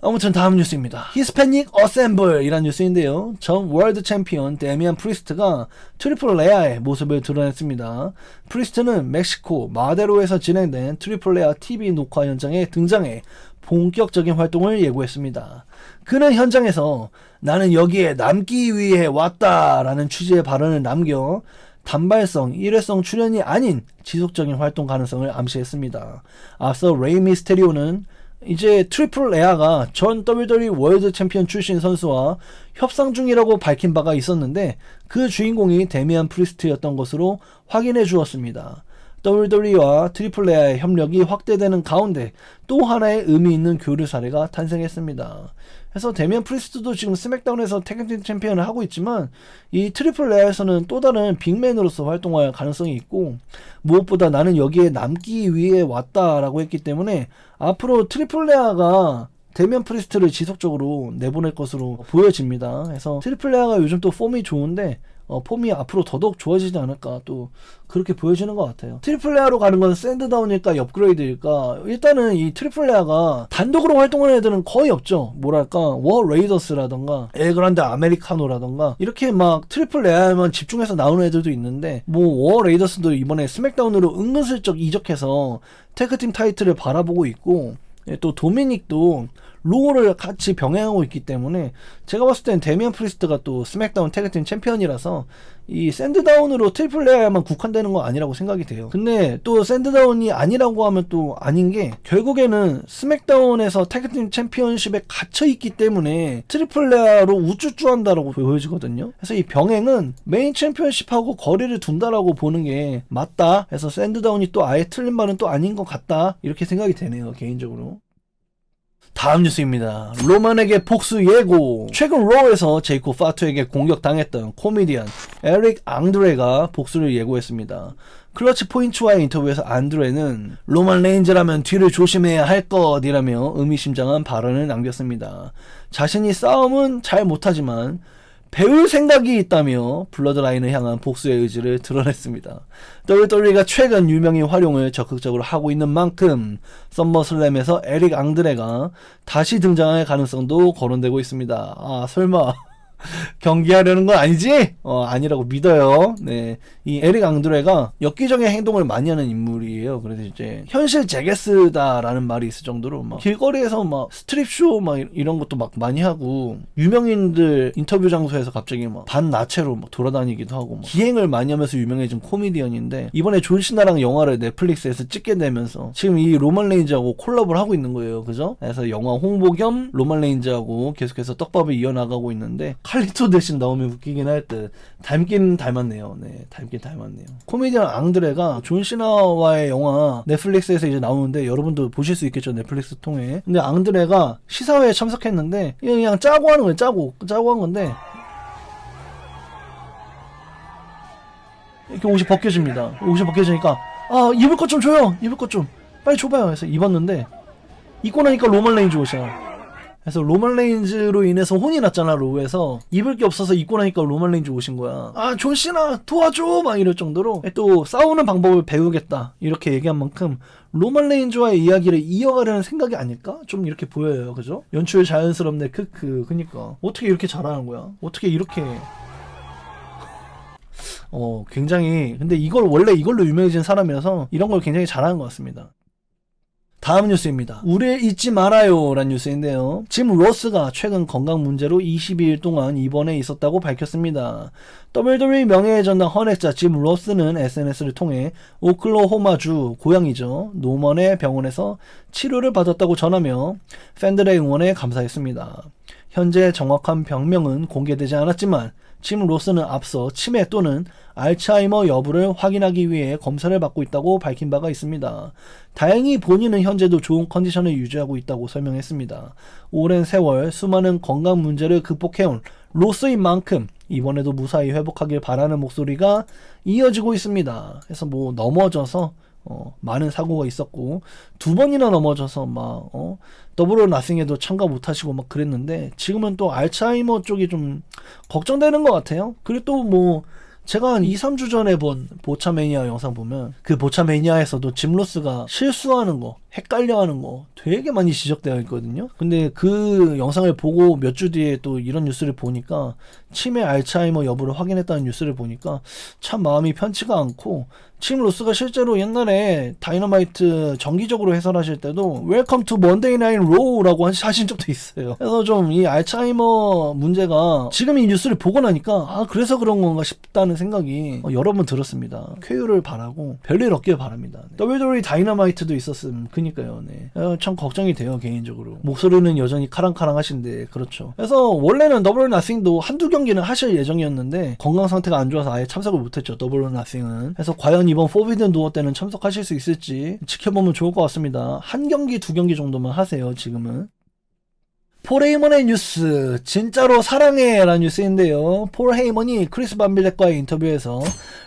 아무튼 다음 뉴스입니다. 히스패닉 어셈블 이란 뉴스인데요. 전 월드 챔피언 데미안 프리스트가 트리플 레아의 모습을 드러냈습니다. 프리스트는 멕시코 마데로에서 진행된 트리플 레아 TV 녹화 현장에 등장해 본격적인 활동을 예고했습니다. 그는 현장에서 나는 여기에 남기 위해 왔다라는 취지의 발언을 남겨 단발성, 일회성 출연이 아닌 지속적인 활동 가능성을 암시했습니다. 앞서 레이 미스테리오는 이제 트리플 레아가 전 WWE 월드 챔피언 출신 선수와 협상 중이라고 밝힌 바가 있었는데 그 주인공이 데미안 프리스트였던 것으로 확인해 주었습니다. WWE와 트리플 레아의 협력이 확대되는 가운데 또 하나의 의미 있는 교류 사례가 탄생했습니다. 그래서 데미안 프리스트도 지금 스맥다운에서 태그팀 챔피언을 하고 있지만 이 트리플 레아에서는 또 다른 빅맨으로서 활동할 가능성이 있고 무엇보다 나는 여기에 남기 위해 왔다라고 했기 때문에 앞으로 트리플 레아가 데미안 프리스트를 지속적으로 내보낼 것으로 보여집니다. 그래서 트리플 레아가 요즘 또 폼이 좋은데 폼이 앞으로 더더욱 좋아지지 않을까 또 그렇게 보여지는 것 같아요. 트리플 레아로 가는 건 샌드다운일까 업그레이드일까? 일단은 이 트리플 레아가 단독으로 활동하는 애들은 거의 없죠. 뭐랄까 워 레이더스라던가 엘그란데 아메리카노라던가 이렇게 막 트리플 레아에만 집중해서 나오는 애들도 있는데 뭐 워 레이더스도 이번에 스맥다운으로 은근슬쩍 이적해서 태그팀 타이틀을 바라보고 있고 또 도미닉도 로우를 같이 병행하고 있기 때문에 제가 봤을 땐 데미안 프리스트가 또 스맥다운 태그팀 챔피언이라서 이 샌드다운으로 트리플 레아만 국한되는 건 아니라고 생각이 돼요. 근데 또 샌드다운이 아니라고 하면 또 아닌 게 결국에는 스맥다운에서 태그팀 챔피언십에 갇혀있기 때문에 트리플 레아로 우쭈쭈한다라고 보여지거든요. 그래서 이 병행은 메인 챔피언십하고 거리를 둔다라고 보는 게 맞다. 그래서 샌드다운이 또 아예 틀린 말은 또 아닌 것 같다. 이렇게 생각이 되네요. 개인적으로. 다음 뉴스입니다. 로만에게 복수 예고. 최근 로에서 제이콥 파투에게 공격당했던 코미디언 에릭 앙드레가 복수를 예고했습니다. 클러치 포인트와의 인터뷰에서 앙드레는 로만 레인즈라면 뒤를 조심해야 할 것이라며 의미심장한 발언을 남겼습니다. 자신이 싸움은 잘 못하지만 배울 생각이 있다며 블러드라인을 향한 복수의 의지를 드러냈습니다. WWE가 최근 유명인 활용을 적극적으로 하고 있는 만큼 썸머슬램에서 에릭 앙드레가 다시 등장할 가능성도 거론되고 있습니다. 아 설마 경기하려는 건 아니지? 아니라고 믿어요. 네, 이 에릭 앙드레가 엽기적인 행동을 많이 하는 인물이에요. 그래서 이제 현실 제게스다라는 말이 있을 정도로 막 길거리에서 막 스트립쇼 막 이런 것도 막 많이 하고 유명인들 인터뷰 장소에서 갑자기 막 반나체로 막 돌아다니기도 하고 막 기행을 많이 하면서 유명해진 코미디언인데 이번에 존 시나랑 영화를 넷플릭스에서 찍게 되면서 지금 이 로만 레인즈하고 콜라보를 하고 있는 거예요. 그죠? 그래서 영화 홍보 겸 로만 레인즈하고 계속해서 떡밥을 이어나가고 있는데 칼리토 대신 나오면 웃기긴 할 듯 닮긴 닮았네요. 네, 닮긴 닮았네요. 코미디언 앙드레가 존 시나와의 영화 넷플릭스에서 이제 나오는데 여러분도 보실 수 있겠죠, 넷플릭스 통해. 근데 앙드레가 시사회에 참석했는데 그냥 짜고 하는 거예요. 짜고 한 건데 이렇게 옷이 벗겨집니다. 옷이 벗겨지니까 아 입을 것 좀 줘요. 입을 것 좀 빨리 줘봐요. 해서 입었는데 입고 나니까 로만 레인즈 옷이야. 그래서 로만 레인즈로 인해서 혼이 났잖아. 로우에서 입을 게 없어서 입고 나니까 로만 레인즈 오신 거야. 아 존 시나 도와줘 막 이럴 정도로 또 싸우는 방법을 배우겠다 이렇게 얘기한 만큼 로만 레인즈와의 이야기를 이어가려는 생각이 아닐까? 좀 이렇게 보여요. 그죠? 연출 자연스럽네. 크크. 그니까 어떻게 이렇게 잘하는 거야? 어떻게 이렇게 굉장히 근데 원래 이걸로 유명해진 사람이라서 이런 걸 굉장히 잘하는 것 같습니다. 다음 뉴스입니다. 우릴 잊지 말아요 라는 뉴스인데요. 짐 로스가 최근 건강 문제로 22일 동안 입원해 있었다고 밝혔습니다. WWE 명예의 전당 헌액자 짐 로스는 SNS를 통해 오클라호마주 고향이죠. 노먼의 병원에서 치료를 받았다고 전하며 팬들의 응원에 감사했습니다. 현재 정확한 병명은 공개되지 않았지만 짐 로스는 앞서 치매 또는 알츠하이머 여부를 확인하기 위해 검사를 받고 있다고 밝힌 바가 있습니다. 다행히 본인은 현재도 좋은 컨디션을 유지하고 있다고 설명했습니다. 오랜 세월 수많은 건강 문제를 극복해온 로스인 만큼 이번에도 무사히 회복하길 바라는 목소리가 이어지고 있습니다. 그래서 뭐 넘어져서 많은 사고가 있었고 2번이나 넘어져서 막 더블 나싱에도 참가 못하시고 막 그랬는데 지금은 또 알츠하이머 쪽이 좀 걱정되는 것 같아요. 그리고 또 뭐 제가 한 2, 3주 전에 본 보차매니아 영상 보면 그 보차매니아에서도 짐 로스가 실수하는 거, 헷갈려하는 거 되게 많이 지적되어 있거든요. 근데 그 영상을 보고 몇 주 뒤에 또 이런 뉴스를 보니까 치매 알츠하이머 여부를 확인했다는 뉴스를 보니까 참 마음이 편치가 않고, 짐 로스가 실제로 옛날에 다이너마이트 정기적으로 해설하실 때도 웰컴 투 먼데이 나잇 로우라고 하신 적도 있어요. 그래서 좀 이 알츠하이머 문제가 지금 이 뉴스를 보고 나니까 아 그래서 그런 건가 싶다는 생각이 여러 번 들었습니다. 쾌유를 바라고 별일 없길 바랍니다. WWE 다이너마이트도 있었음. 그니까요. 네. 참 걱정이 돼요, 개인적으로. 목소리는 여전히 카랑카랑하신데. 그렇죠. 그래서 원래는 더블 오 나싱도 한두 경기는 하실 예정이었는데 건강 상태가 안 좋아서 아예 참석을 못했죠, 더블 오 나싱은. 그래서 과연 이번 포비든 도어 때는 참석하실 수 있을지 지켜보면 좋을 것 같습니다. 한 경기, 두 경기 정도만 하세요, 지금은. 폴 헤이먼의 뉴스, 진짜로 사랑해 라는 뉴스인데요. 폴 헤이먼이 크리스 반빌렛과의 인터뷰에서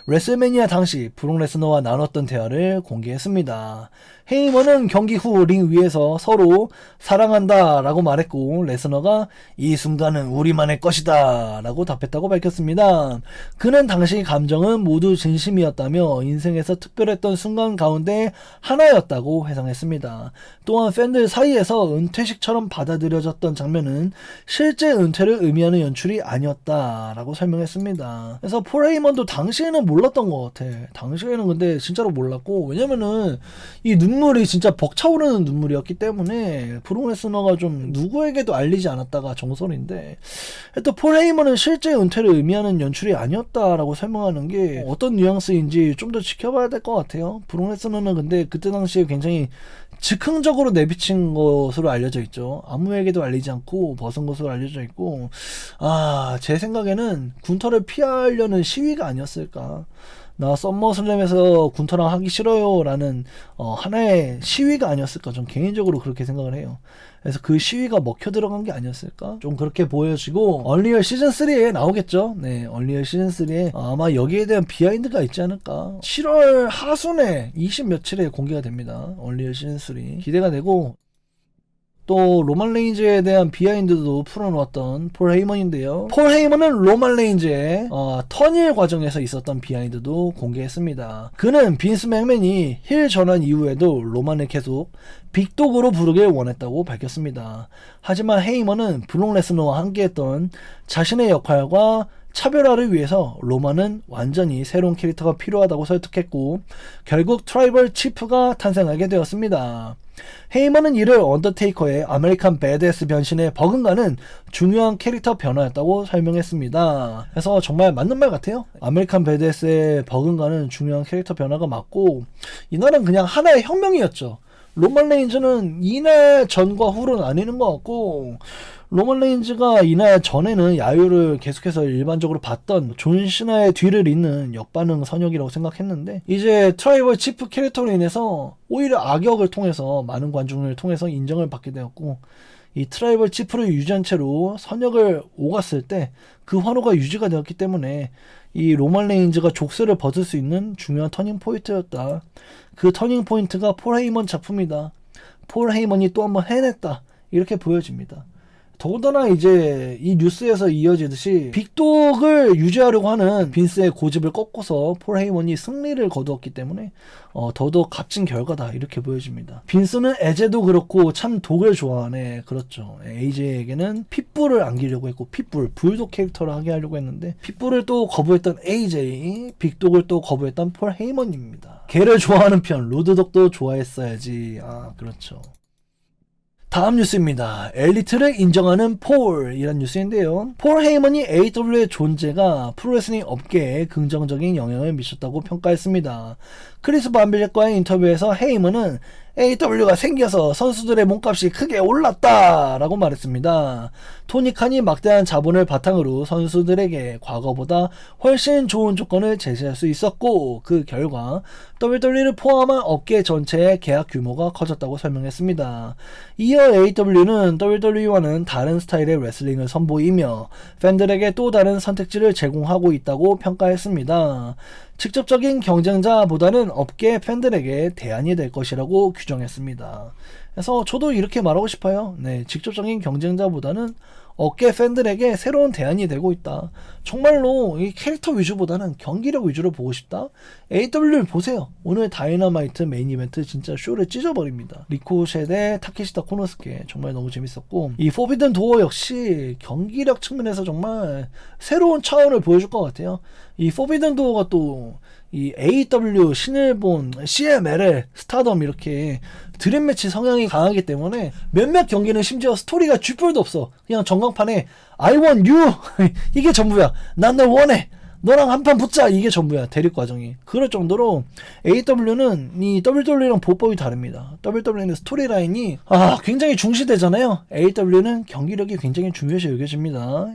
레슬매니아 당시 브록 레스너와 나눴던 대화를 공개했습니다. 헤이먼은 경기 후 링 위에서 서로 사랑한다 라고 말했고, 레스너가 이 순간은 우리만의 것이다 라고 답했다고 밝혔습니다. 그는 당시 감정은 모두 진심이었다며 인생에서 특별했던 순간 가운데 하나였다고 회상했습니다. 또한 팬들 사이에서 은퇴식처럼 받아들여졌던 장면은 실제 은퇴를 의미하는 연출이 아니었다라고 설명했습니다. 그래서 폴 헤이먼도 당시에는 몰랐던 것 같아. 당시에는 근데 진짜로 몰랐고, 왜냐면은 이 눈물이 진짜 벅차오르는 눈물이었기 때문에 브록 레스너가 좀 누구에게도 알리지 않았다가 정설인데, 또 폴 헤이먼은 실제 은퇴를 의미하는 연출이 아니었다라고 설명하는 게 어떤 뉘앙스인지 좀 더 지켜봐야 될 것 같아요. 브록 레스너는 근데 그때 당시에 굉장히 즉흥적으로 내비친 것으로 알려져 있죠. 아무에게도 알리지 않고 벗은 것으로 알려져 있고, 제 생각에는 군터를 피하려는 시위가 아니었을까. 나 썸머슬램에서 군터랑 하기 싫어요 라는 하나의 시위가 아니었을까, 좀 개인적으로 그렇게 생각을 해요. 그래서 그 시위가 먹혀 들어간 게 아니었을까, 좀 그렇게 보여지고, 얼리얼 시즌3에 나오겠죠. 네, 얼리얼 시즌3에 아마 여기에 대한 비하인드가 있지 않을까. 7월 하순에 20 며칠에 공개가 됩니다, 얼리얼 시즌3. 기대가 되고, 또 로만 레인즈에 대한 비하인드도 풀어놓았던 폴 헤이먼인데요. 폴 헤이먼은 로만 레인즈의 턴일 과정에서 있었던 비하인드도 공개했습니다. 그는 빈스 맥맨이 힐 전환 이후에도 로만을 계속 빅독으로 부르길 원했다고 밝혔습니다. 하지만 헤이먼은 브록 레스너와 함께했던 자신의 역할과 차별화를 위해서 로만은 완전히 새로운 캐릭터가 필요하다고 설득했고, 결국 트라이벌 치프가 탄생하게 되었습니다. 헤이먼은 이를 언더테이커의 아메리칸 배드에스 변신에 버금가는 중요한 캐릭터 변화였다고 설명했습니다. 그래서 정말 맞는 말 같아요. 아메리칸 배드에스에 버금가는 중요한 캐릭터 변화가 맞고, 이날은 그냥 하나의 혁명이었죠. 로만 레인즈는 이날 전과 후로 나뉘는 것 같고, 로만 레인즈가 이날 전에는 야유를 계속해서 일반적으로 봤던 존 시나의 뒤를 잇는 역반응 선역이라고 생각했는데, 이제 트라이벌 치프 캐릭터로 인해서 오히려 악역을 통해서 많은 관중을 통해서 인정을 받게 되었고, 이 트라이벌 치프를 유지한 채로 선역을 오갔을 때 그 환호가 유지가 되었기 때문에 이 로만 레인즈가 족쇄를 벗을 수 있는 중요한 터닝 포인트였다. 그 터닝 포인트가 폴 헤이먼 작품이다. 폴 헤이먼이 또 한번 해냈다. 이렇게 보여집니다. 더군다나 이제 이 뉴스에서 이어지듯이 빅독을 유지하려고 하는 빈스의 고집을 꺾고서 폴 헤이먼이 승리를 거두었기 때문에 더더욱 값진 결과다, 이렇게 보여집니다. 빈스는 에제도 그렇고 참 독을 좋아하네. 그렇죠. AJ에게는 핏불을 안기려고 했고, 핏불, 불독 캐릭터를 하게 하려고 했는데 핏불을 또 거부했던 AJ, 빅독을 또 거부했던 폴 헤이먼입니다. 걔를 좋아하는 편, 로드독도 좋아했어야지. 그렇죠. 다음 뉴스입니다. 엘리트를 인정하는 폴, 이란 뉴스인데요. 폴 헤이먼이 AEW의 존재가 프로레슬링 업계에 긍정적인 영향을 미쳤다고 평가했습니다. 크리스 반빌렛과의 인터뷰에서 헤이먼은 AEW가 생겨서 선수들의 몸값이 크게 올랐다 라고 말했습니다. 토니 칸이 막대한 자본을 바탕으로 선수들에게 과거보다 훨씬 좋은 조건을 제시할 수 있었고, 그 결과 WWE를 포함한 업계 전체의 계약 규모가 커졌다고 설명했습니다. 이어 AEW는 WWE와는 다른 스타일의 레슬링을 선보이며 팬들에게 또 다른 선택지를 제공하고 있다고 평가했습니다. 직접적인 경쟁자보다는 업계 팬들에게 대안이 될 것이라고 규정했습니다. 그래서 저도 이렇게 말하고 싶어요. 네, 직접적인 경쟁자보다는 업계 팬들에게 새로운 대안이 되고 있다. 정말로 이 캐릭터 위주보다는 경기력 위주로 보고 싶다? AW를 보세요. 오늘 다이너마이트 메인 이벤트 진짜 쇼를 찢어버립니다. 리코쉐 대 타케시타 코노스케 정말 너무 재밌었고, 이 포비든 도어 역시 경기력 측면에서 정말 새로운 차원을 보여줄 것 같아요. 이 포비든 도어가 또 이 AW, 신일본, CMLL, 스타덤 이렇게 드림매치 성향이 강하기 때문에 몇몇 경기는 심지어 스토리가 쥐뿔도 없어. 그냥 전광판에 I want you 이게 전부야. 난 널 원해. 너랑 한판 붙자. 이게 전부야. 대립 과정이. 그럴 정도로 AW는 이 WWE랑 보법이 다릅니다. WWE는 스토리라인이 굉장히 중시되잖아요. AW는 경기력이 굉장히 중요시 여겨집니다.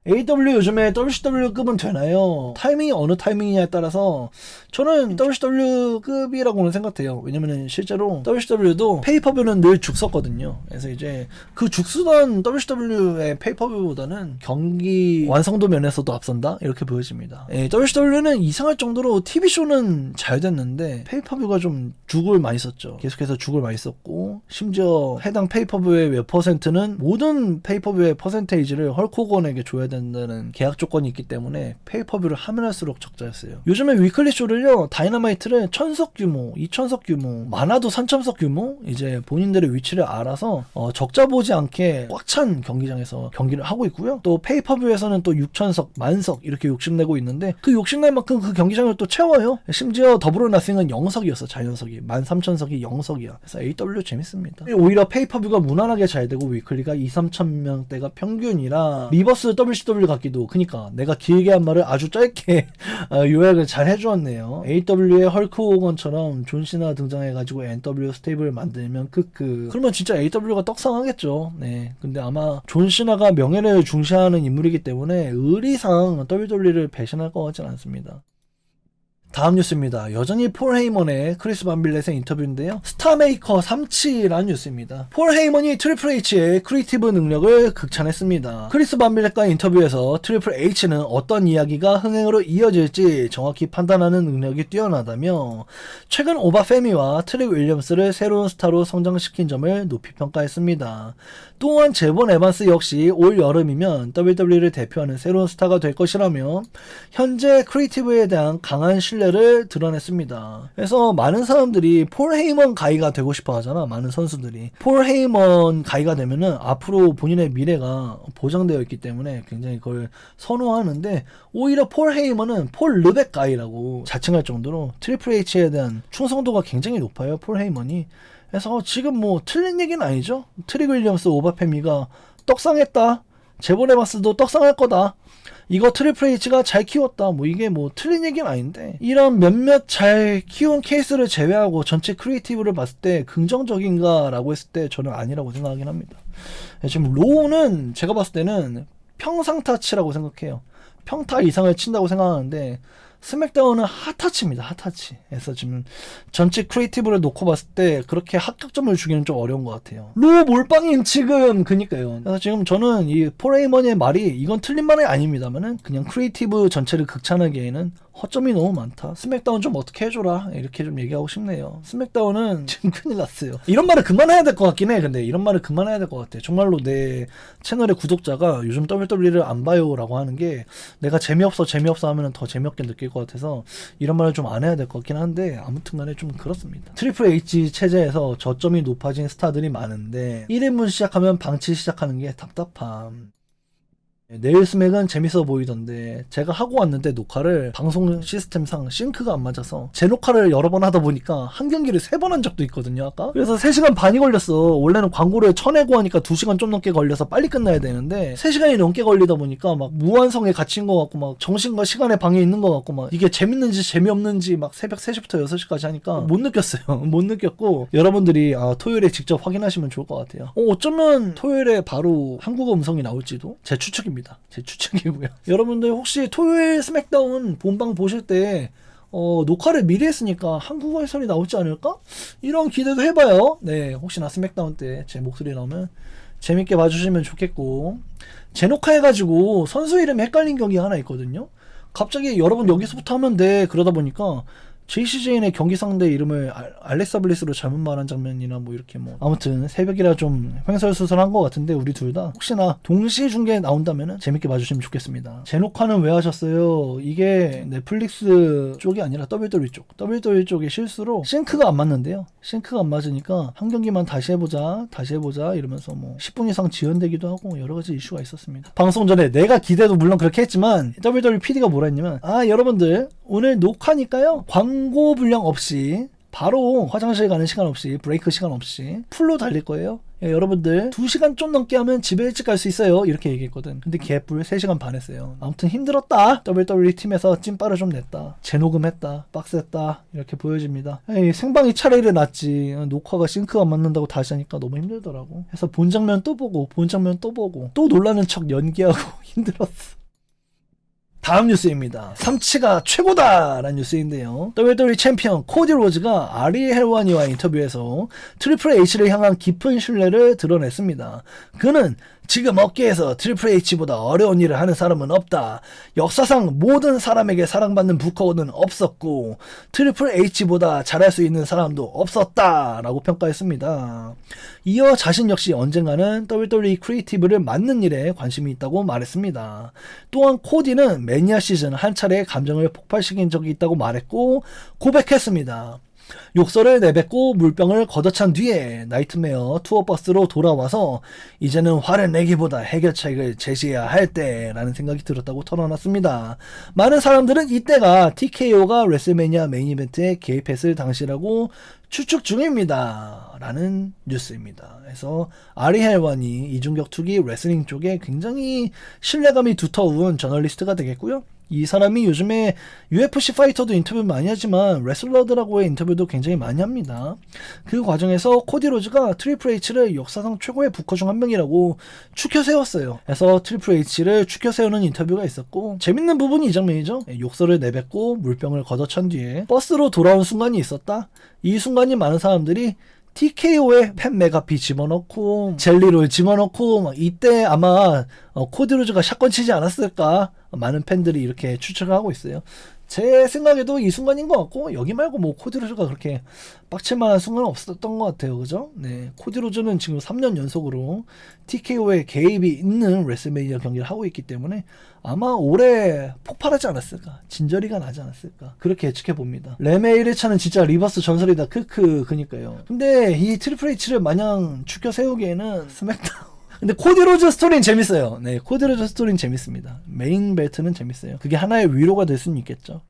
AW 요즘에 WCW급은 되나요? 타이밍이 어느 타이밍이냐에 따라서 저는 WCW급이라고는 생각해요. 왜냐면은 실제로 WCW도 페이퍼뷰는 늘 죽었거든요. 그래서 이제 그 죽쓰던 WCW의 페이퍼뷰보다는 경기 완성도 면에서도 앞선다? 이렇게 보여집니다. WCW는 이상할 정도로 TV쇼는 잘 됐는데 페이퍼뷰가 좀 죽을 많이 썼죠. 계속해서 죽을 많이 썼고, 심지어 해당 페이퍼뷰의 몇 퍼센트는 모든 페이퍼뷰의 퍼센테이지를 헐크 호건에게 줘야 된다는 계약 조건이 있기 때문에 페이퍼뷰를 하면 할수록 적자였어요. 요즘에 위클리 쇼를요, 다이너마이트를 1000석 규모, 2000석 규모, 많아도 3000석 규모, 이제 본인들의 위치를 알아서 적자 보지 않게 꽉 찬 경기장에서 경기를 하고 있고요. 또 페이퍼뷰에서는 또 6000석, 10,000석 이렇게 욕심내고 있는데 그 욕심낼 만큼 그 경기장을 또 채워요. 심지어 더블 올 나싱은 0석이었어. 자연석이 13,000석이 0석이야. 그래서 AW 재밌습니다. 오히려 페이퍼뷰가 무난하게 잘 되고 위클리가 2-3,000명대가 평균이라 리버스 WCW 같기도. 그니까 내가 길게 한 말을 아주 짧게 요약을 잘 해주었네요. AW의 헐크 호건처럼 존 시나 등장해가지고 NW 스테이블을 만들면 그러면 진짜 AW가 떡상하겠죠. 네. 근데 아마 존 시나가 명예를 중시하는 인물이기 때문에 의리상 WWE를 배신할 것 같진 않습니다. 다음 뉴스입니다. 여전히 폴 헤이먼의 크리스 반빌렛의 인터뷰인데요. 스타메이커 3치라는 뉴스입니다. 폴 헤이먼이 트리플 H의 크리에이티브 능력을 극찬했습니다. 크리스 반빌렛과 인터뷰에서 트리플 H는 어떤 이야기가 흥행으로 이어질지 정확히 판단하는 능력이 뛰어나다며 최근 오바 페미와 트릭 윌리엄스를 새로운 스타로 성장시킨 점을 높이 평가했습니다. 또한 제본 에반스 역시 올 여름이면 WWE를 대표하는 새로운 스타가 될 것이라며 현재 크리에이티브에 대한 강한 신뢰를 드러냈습니다. 그래서 많은 사람들이 폴 헤이먼 가이가 되고 싶어 하잖아. 많은 선수들이. 폴 헤이먼 가이가 되면은 앞으로 본인의 미래가 보장되어 있기 때문에 굉장히 그걸 선호하는데, 오히려 폴 헤이먼은 폴 르벡 가이라고 자칭할 정도로 트리플 H에 대한 충성도가 굉장히 높아요. 폴 헤이먼이. 그래서 지금 뭐 틀린 얘기는 아니죠. 트릭 윌리엄스 오바페미가 떡상했다. 제본 에반스도 떡상할 거다. 이거 트리플 H가 잘 키웠다. 뭐 이게 뭐 틀린 얘기는 아닌데, 이런 몇몇 잘 키운 케이스를 제외하고 전체 크리에이티브를 봤을 때 긍정적인가 라고 했을 때 저는 아니라고 생각하긴 합니다. 지금 로우는 제가 봤을 때는 평상타치라고 생각해요. 평타 이상을 친다고 생각하는데 스맥다운은 핫타치입니다. 핫타치. 그래서 지금 전체 크리에이티브를 놓고 봤을 때 그렇게 합격점을 주기는 좀 어려운 것 같아요. 로 몰빵인 지금. 그니까요. 그래서 지금 저는 이 폴 헤이먼의 말이 이건 틀린 말이 아닙니다만은 그냥 크리에이티브 전체를 극찬하기에는 허점이 너무 많다. 스맥다운 좀 어떻게 해줘라. 이렇게 좀 얘기하고 싶네요. 스맥다운은 지금 큰일 났어요. 이런 말을 그만해야 될 것 같긴 해. 근데 이런 말을 그만해야 될 것 같아. 정말로 내 채널의 구독자가 요즘 WWE를 안 봐요 라고 하는 게 내가 재미없어 하면 더 재미없게 느낄 것 같아서 이런 말을 좀 안 해야 될 것 같긴 한데, 아무튼 간에 좀 그렇습니다. 트리플 H 체제에서 저점이 높아진 스타들이 많은데 1인분 시작하면 방치 시작하는 게 답답함. 네일 스맥은 재밌어 보이던데 제가 하고 왔는데 녹화를 방송 시스템상 싱크가 안 맞아서 제 녹화를 여러 번 하다 보니까 한 경기를 3번 한 적도 있거든요. 아까 그래서 3시간 반이 걸렸어. 원래는 광고를 쳐내고 하니까 2시간 좀 넘게 걸려서 빨리 끝나야 되는데 3시간이 넘게 걸리다 보니까 막 무한성에 갇힌 것 같고 막 정신과 시간의 방해 있는 것 같고 막 이게 재밌는지 재미없는지 막 새벽 3시부터 6시까지 하니까 못 느꼈어요. 못 느꼈고, 여러분들이 토요일에 직접 확인하시면 좋을 것 같아요. 어쩌면 토요일에 바로 한국어 음성이 나올지도 제 추측입니다. 제 추측이고요. 여러분들 혹시 토요일 스맥다운 본방 보실 때 녹화를 미리 했으니까 한국어 해설이 나올지 않을까? 이런 기대도 해봐요. 네, 혹시나 스맥다운 때 제 목소리 나오면 재밌게 봐주시면 좋겠고, 재녹화해가지고 선수 이름이 헷갈린 경기 하나 있거든요. 갑자기 여러분 여기서부터 하면 돼 그러다 보니까 JCJN의 경기 상대 이름을 알렉사 블리스로 잘못 말한 장면이나 뭐 이렇게 뭐 아무튼 새벽이라 좀 횡설수설한 것 같은데 우리 둘 다 혹시나 동시 중계에 나온다면은 재밌게 봐주시면 좋겠습니다. 제녹화는 왜 하셨어요? 이게 넷플릭스 쪽이 아니라 WWE 쪽. WWE 쪽의 실수로 싱크가 안 맞는데요. 싱크가 안 맞으니까 한 경기만 다시 해보자 이러면서 뭐 10분 이상 지연되기도 하고 여러 가지 이슈가 있었습니다. 방송 전에 내가 기대도 물론 그렇게 했지만 WWE PD가 뭐라 했냐면 여러분들 오늘 녹화니까요. 광고 분량 없이 바로 화장실 가는 시간 없이 브레이크 시간 없이 풀로 달릴 거예요. 여러분들 2시간 좀 넘게 하면 집에 일찍 갈 수 있어요. 이렇게 얘기했거든. 근데 개뿔 3시간 반 했어요. 아무튼 힘들었다. WWE 팀에서 찐빠를 좀 냈다. 재녹음했다. 빡셌다. 이렇게 보여집니다. 생방이 차라리 낫지. 녹화가 싱크가 안 맞는다고 다시 하니까 너무 힘들더라고. 그래서 본 장면 또 보고 또 놀라는 척 연기하고 힘들었어. 다음 뉴스입니다. 삼치가 최고다라는 뉴스인데요. WWE 챔피언 코디 로즈가 아리 헬와니와 인터뷰에서 트리플 H를 향한 깊은 신뢰를 드러냈습니다. 그는 지금 업계에서 트리플 H보다 어려운 일을 하는 사람은 없다. 역사상 모든 사람에게 사랑받는 부커는 없었고 트리플 H보다 잘할 수 있는 사람도 없었다 라고 평가했습니다. 이어 자신 역시 언젠가는 WWE 크리에이티브를 맡는 일에 관심이 있다고 말했습니다. 또한 코디는 매니아 시즌 한 차례 감정을 폭발시킨 적이 있다고 말했고 고백했습니다. 욕설을 내뱉고 물병을 걷어찬 뒤에 나이트메어 투어버스로 돌아와서 이제는 화를 내기보다 해결책을 제시해야 할 때라는 생각이 들었다고 털어놨습니다. 많은 사람들은 이때가 TKO가 레슬매니아 메인 이벤트에 개입했을 당시라고 추측 중입니다. 라는 뉴스입니다. 그래서 아리 헬완이 이중격 투기 레슬링 쪽에 굉장히 신뢰감이 두터운 저널리스트가 되겠고요. 이 사람이 요즘에 UFC 파이터도 인터뷰 많이 하지만 레슬러들하고의 인터뷰도 굉장히 많이 합니다. 그 과정에서 코디 로즈가 트리플 H를 역사상 최고의 부커 중 한 명이라고 추켜 세웠어요. 그래서 트리플 H를 추켜 세우는 인터뷰가 있었고 재밌는 부분이 이 장면이죠. 욕설을 내뱉고 물병을 걷어찬 뒤에 버스로 돌아온 순간이 있었다. 이 순간이 많은 사람들이 TKO에 팬 메가피 집어넣고 젤리롤 집어넣고 막 이때 아마 코디 로즈가 샷건 치지 않았을까 많은 팬들이 이렇게 추측을 하고 있어요. 제 생각에도 이 순간인 것 같고 여기 말고 뭐 코디 로즈가 그렇게 빡칠만한 순간은 없었던 것 같아요. 그죠? 네, 코디 로즈는 지금 3년 연속으로 TKO에 개입이 있는 레슬매니아 경기를 하고 있기 때문에 아마 올해 폭발하지 않았을까, 진저리가 나지 않았을까 그렇게 예측해 봅니다. 레메 1회차는 진짜 리버스 전설이다. 크크. 그니까요. 근데 이 트리플 H를 마냥 추켜 세우기에는 스맥다운 근데 코디 로즈 스토리는 재밌어요. 네, 코디 로즈 스토리는 재밌습니다. 메인 벨트는 재밌어요. 그게 하나의 위로가 될 수는 있겠죠.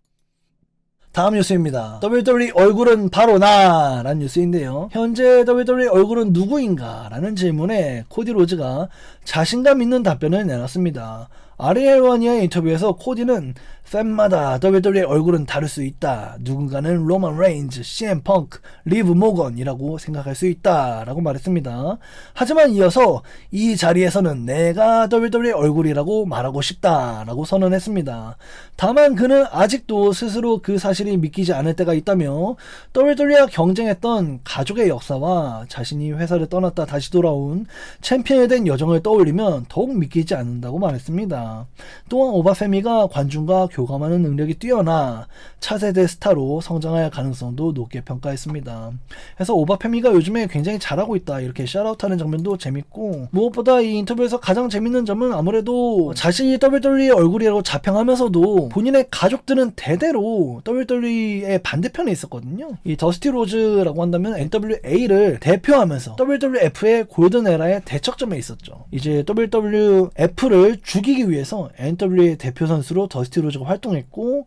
다음 뉴스입니다. WWE 얼굴은 바로 나! 라는 뉴스인데요. 현재 WWE 얼굴은 누구인가? 라는 질문에 코디 로즈가 자신감 있는 답변을 내놨습니다. 아리 헬와니아의 인터뷰에서 코디는 팬마다 WWE의 얼굴은 다를 수 있다. 누군가는 로만 레인즈, CM 펑크, 리브 모건이라고 생각할 수 있다. 라고 말했습니다. 하지만 이어서 이 자리에서는 내가 WWE의 얼굴이라고 말하고 싶다. 라고 선언했습니다. 다만 그는 아직도 스스로 그 사실이 믿기지 않을 때가 있다며 WWE와 경쟁했던 가족의 역사와 자신이 회사를 떠났다 다시 돌아온 챔피언이 된 여정을 떠올리면 더욱 믿기지 않는다고 말했습니다. 또한 오바페미가 관중과 교감하는 능력이 뛰어나 차세대 스타로 성장할 가능성도 높게 평가했습니다. 그래서 오바페미가 요즘에 굉장히 잘하고 있다 이렇게 샤라웃하는 장면도 재밌고 무엇보다 이 인터뷰에서 가장 재밌는 점은 아무래도 자신이 WWE 얼굴이라고 자평하면서도 본인의 가족들은 대대로 WWE의 반대편에 있었거든요. 이 더스티 로즈라고 한다면 NWA를 대표하면서 WWF의 골든 에라의 대척점에 있었죠. 이제 WWF를 죽이기 위해서 NWA 대표 선수로 더스티 로즈가 활동했고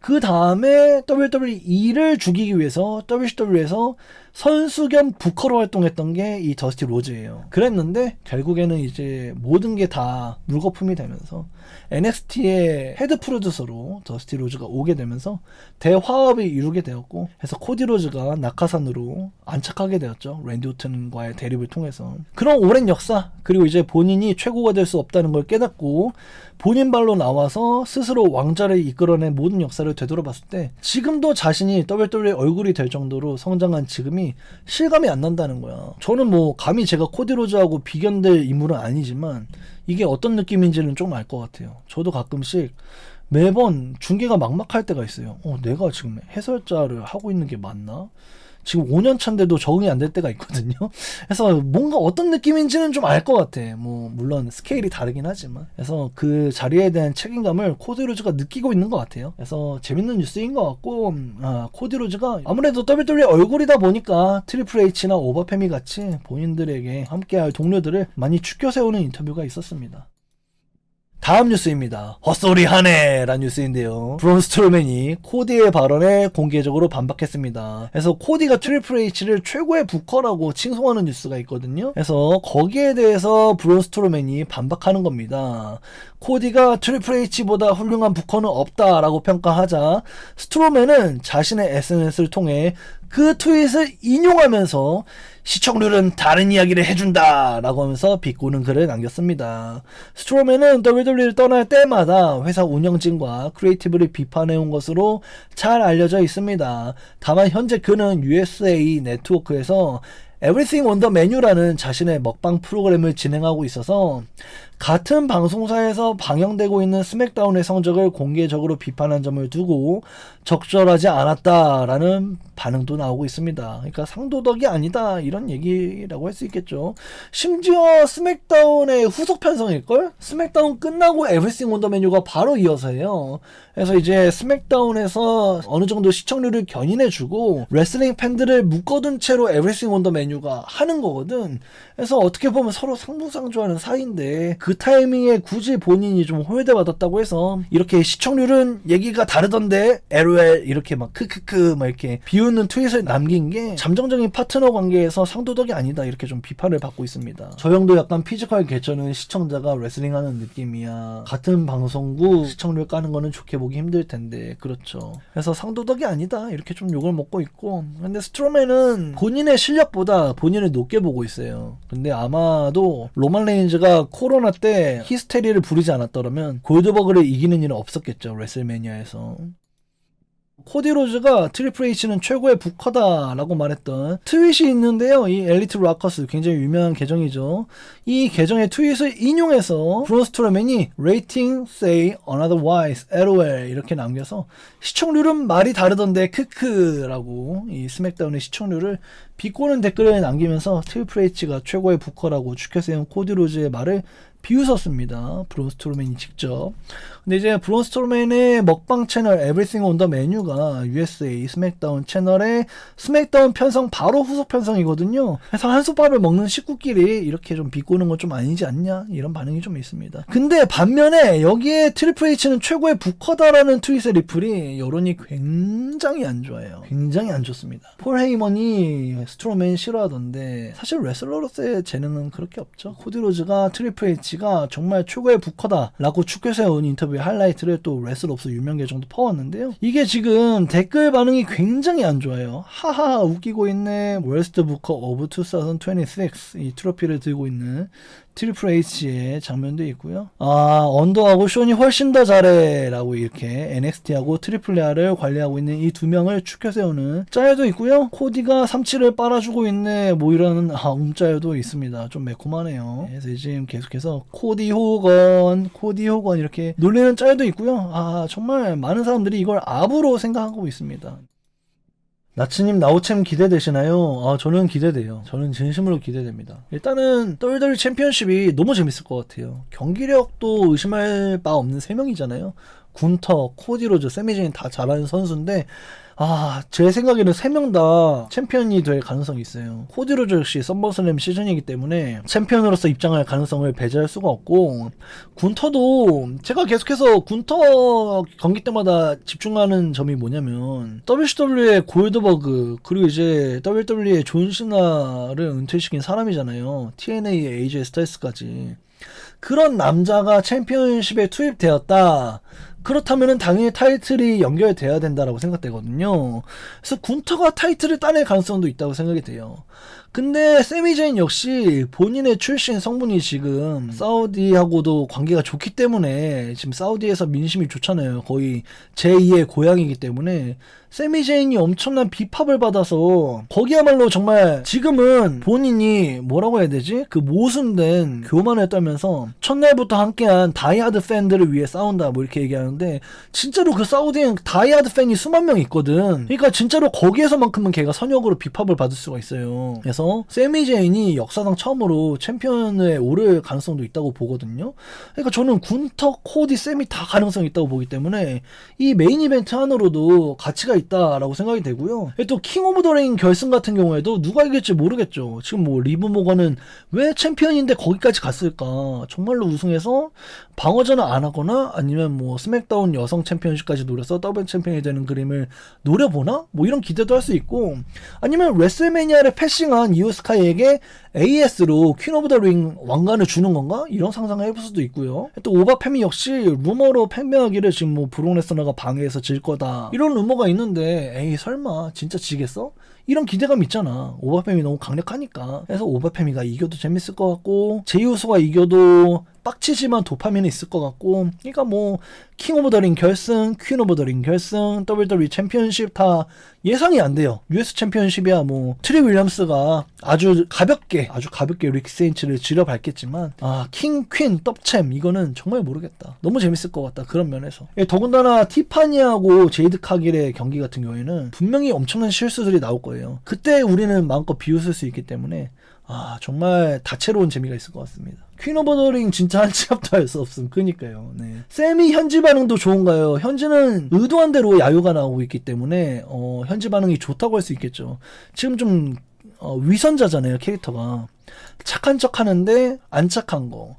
그 다음에 WWE를 죽이기 위해서 WCW에서 선수 겸 부커로 활동했던 게 이 더스티 로즈예요. 그랬는데 결국에는 이제 모든 게 다 물거품이 되면서 NXT의 헤드 프로듀서로 더스티 로즈가 오게 되면서 대화합을 이루게 되었고 해서 코디 로즈가 낙하산으로 안착하게 되었죠. 랜디 오튼과의 대립을 통해서. 그런 오랜 역사 그리고 이제 본인이 최고가 될 수 없다는 걸 깨닫고 본인 발로 나와서 스스로 왕좌를 이끌어낸 모든 역사를 역사를 되돌아봤을 때 지금도 자신이 WWE 얼굴이 될 정도로 성장한 지금이 실감이 안 난다는 거야. 저는 뭐 감히 제가 코디 로즈하고 비견될 인물은 아니지만 이게 어떤 느낌인지는 좀 알 것 같아요. 저도 가끔씩 매번 중계가 막막할 때가 있어요. 내가 지금 해설자를 하고 있는 게 맞나? 지금 5년 차인데도 적응이 안 될 때가 있거든요. 그래서 뭔가 어떤 느낌인지는 좀 알 것 같아. 뭐 물론 스케일이 다르긴 하지만. 그래서 그 자리에 대한 책임감을 코디 로즈가 느끼고 있는 것 같아요. 그래서 재밌는 뉴스인 것 같고, 코디 로즈가 아무래도 WWE 얼굴이다 보니까 트리플 H나 오버패미 같이 본인들에게 함께할 동료들을 많이 추켜 세우는 인터뷰가 있었습니다. 다음 뉴스입니다. 헛소리하네 라는 뉴스인데요. 브론 스트로맨이 코디의 발언에 공개적으로 반박했습니다. 그래서 코디가 트리플 H를 최고의 부커라고 칭송하는 뉴스가 있거든요. 그래서 거기에 대해서 브론 스트로맨이 반박하는 겁니다. 코디가 트리플 H보다 훌륭한 부커는 없다라고 평가하자 스트로맨은 자신의 SNS를 통해 그 트윗을 인용하면서 시청률은 다른 이야기를 해준다 라고 하면서 비꼬는 글을 남겼습니다. 스트로맨은 WWE를 떠날 때마다 회사 운영진과 크리에이티브를 비판해온 것으로 잘 알려져 있습니다. 다만 현재 그는 USA 네트워크에서 Everything on the Menu라는 자신의 먹방 프로그램을 진행하고 있어서 같은 방송사에서 방영되고 있는 스맥다운의 성적을 공개적으로 비판한 점을 두고 적절하지 않았다라는 반응도 나오고 있습니다. 그러니까 상도덕이 아니다 이런 얘기라고 할 수 있겠죠. 심지어 스맥다운의 후속 편성일걸? 스맥다운 끝나고 Everything on the Menu가 바로 이어서 해요. 그래서 이제 스맥다운에서 어느 정도 시청률을 견인해주고 레슬링 팬들을 묶어둔 채로 Everything on the Menu가 하는 거거든. 그래서 어떻게 보면 서로 상부상조하는 사이인데 그 타이밍에 굳이 본인이 좀 호해받았다고 해서 이렇게 시청률은 얘기가 다르던데 LOL 이렇게 막 크크크 막 이렇게 비웃는 트윗을 남긴 게 잠정적인 파트너 관계에서 상도덕이 아니다 이렇게 좀 비판을 받고 있습니다. 저 형도 약간 피지컬 개처는 시청자가 레슬링하는 느낌이야. 같은 방송국 시청률 까는 거는 좋게 보기 힘들 텐데 그렇죠. 그래서 상도덕이 아니다 이렇게 좀 욕을 먹고 있고 근데 스트로맨은 본인의 실력보다 본인을 높게 보고 있어요. 근데 아마도 로만 레인즈가 코로나 때 히스테리를 부리지 않았더라면 골드버그를 이기는 일은 없었겠죠. 레슬매니아에서. 코디 로즈가 트리플 H는 최고의 부커다 라고 말했던 트윗이 있는데요. 이 엘리트 락커스 굉장히 유명한 계정이죠. 이 계정의 트윗을 인용해서 브론 스트로맨이 rating say otherwise LOL 이렇게 남겨서 시청률은 말이 다르던데 크크 라고 이 스맥다운의 시청률을 비꼬는 댓글을 남기면서 트리플 H가 최고의 부커라고 추켜 세운 코디 로즈의 말을 비웃었습니다. 브론 스트로맨이 직접. 근데 이제 브론 스트로맨의 먹방 채널 Everything on the Menu가 USA 스맥다운 채널의 스맥다운 편성 바로 후속 편성이거든요. 그래서 한솥밥을 먹는 식구끼리 이렇게 좀 비꼬는 건 좀 아니지 않냐 이런 반응이 좀 있습니다. 근데 반면에 여기에 트리플 H는 최고의 부커다라는 트윗의 리플이 여론이 굉장히 안 좋아요. 굉장히 안 좋습니다. 폴 헤이먼이 스트로맨 싫어하던데 사실 레슬러로서의 재능은 그렇게 없죠. 코디 로즈가 트리플 H가 정말 최고의 부커다 라고 추켜세운 인터뷰의 하이라이트를 또 레슬업소 유명 계정도 퍼왔는데요. 이게 지금 댓글 반응이 굉장히 안 좋아요. 하하 웃기고 있네. 월스트 부커 오브 2026 이 트로피를 들고 있는 트리플 H의 장면도 있고요. 언더하고 쇼니 훨씬 더 잘해 라고 이렇게 NXT하고 트리플 A를 관리하고 있는 이 두 명을 추켜 세우는 짤도 있고요. 코디가 삼치를 빨아주고 있네 뭐 이런 짤도 있습니다. 좀 매콤하네요. 그래서 지금 계속해서 코디 호건 이렇게 놀리는 짤도 있고요. 정말 많은 사람들이 이걸 압으로 생각하고 있습니다. 나츠님 나우챔 기대되시나요? 저는 기대돼요. 저는 진심으로 기대됩니다. 일단은 WWE 챔피언십이 너무 재밌을 것 같아요. 경기력도 의심할 바 없는 3명이잖아요. 군터, 코디 로즈, 세미제인 다 잘하는 선수인데 제 생각에는 3명 다 챔피언이 될 가능성이 있어요. 코디 로즈 역시 썸머슬램 시즌이기 때문에 챔피언으로서 입장할 가능성을 배제할 수가 없고 군터도 제가 계속해서 군터 경기 때마다 집중하는 점이 뭐냐면 WCW의 골드버그 그리고 이제 WWE의 존 시나를 은퇴시킨 사람이잖아요. TNA의 AJ 스타일스까지. 그런 남자가 챔피언십에 투입되었다. 그렇다면은 당연히 타이틀이 연결돼야 된다라고 생각되거든요. 그래서 군터가 타이틀을 따낼 가능성도 있다고 생각이 돼요. 근데 세미제인 역시 본인의 출신 성분이 지금 사우디하고도 관계가 좋기 때문에 지금 사우디에서 민심이 좋잖아요. 거의 제2의 고향이기 때문에 세미제인이 엄청난 비팝을 받아서 거기야말로 정말 지금은 본인이 뭐라고 해야 되지? 그 모순된 교만을 떨면서 첫날부터 함께한 다이하드 팬들을 위해 싸운다 뭐 이렇게 얘기하는데 진짜로 그 사우디엔 다이하드 팬이 수만 명 있거든. 그러니까 진짜로 거기에서만큼은 걔가 선역으로 비팝을 받을 수가 있어요. 그래서 세미제인이 역사상 처음으로 챔피언에 오를 가능성도 있다고 보거든요. 그러니까 저는 군터, 코디, 세미 다 가능성이 있다고 보기 때문에 이 메인 이벤트 하나로도 가치가 있다라고 생각이 되고요. 또 킹 오브 더 링 결승 같은 경우에도 누가 이길지 모르겠죠. 지금 뭐 리브 모건은 왜 챔피언인데 거기까지 갔을까? 정말로 우승해서 방어전을 안 하거나 아니면 뭐 스맥다운 여성 챔피언십까지 노려서 더블 챔피언이 되는 그림을 노려보나? 뭐 이런 기대도 할 수 있고 아니면 레슬매니아를 패싱한 이오 스카이에게 AS로 퀸 오브 더 링 왕관을 주는 건가? 이런 상상을 해볼 수도 있고요. 또 오바페미 역시 루머로 팽배하기를 지금 뭐 브록 레스너가 방해해서 질 거다 이런 루머가 있는데 에이 설마 진짜 지겠어? 이런 기대감 있잖아. 오바페미 너무 강력하니까. 그래서 오바페미가 이겨도 재밌을 것 같고 제이우소가 이겨도 빡치지만 도파민은 있을 것 같고 그러니까 뭐 킹 오브 더 링 결승, 퀸 오브 더 링 결승, WWE 챔피언십 다 예상이 안 돼요. US 챔피언십이야 뭐 트리 윌리엄스가 아주 가볍게 릭 세인츠를 지려밟겠지만 킹, 퀸, 떡챔 이거는 정말 모르겠다. 너무 재밌을 것 같다. 그런 면에서. 더군다나 티파니하고 제이드 카길의 경기 같은 경우에는 분명히 엄청난 실수들이 나올 거예요. 그때 우리는 마음껏 비웃을 수 있기 때문에 정말 다채로운 재미가 있을 것 같습니다. 퀸 오브 더 링 진짜 한 치 앞도 할 수 없음. 그니까요. 네. 세미 현지 반응도 좋은가요? 현지는 의도한 대로 야유가 나오고 있기 때문에 현지 반응이 좋다고 할 수 있겠죠. 지금 좀 위선자잖아요. 캐릭터가. 착한 척 하는데 안 착한 거.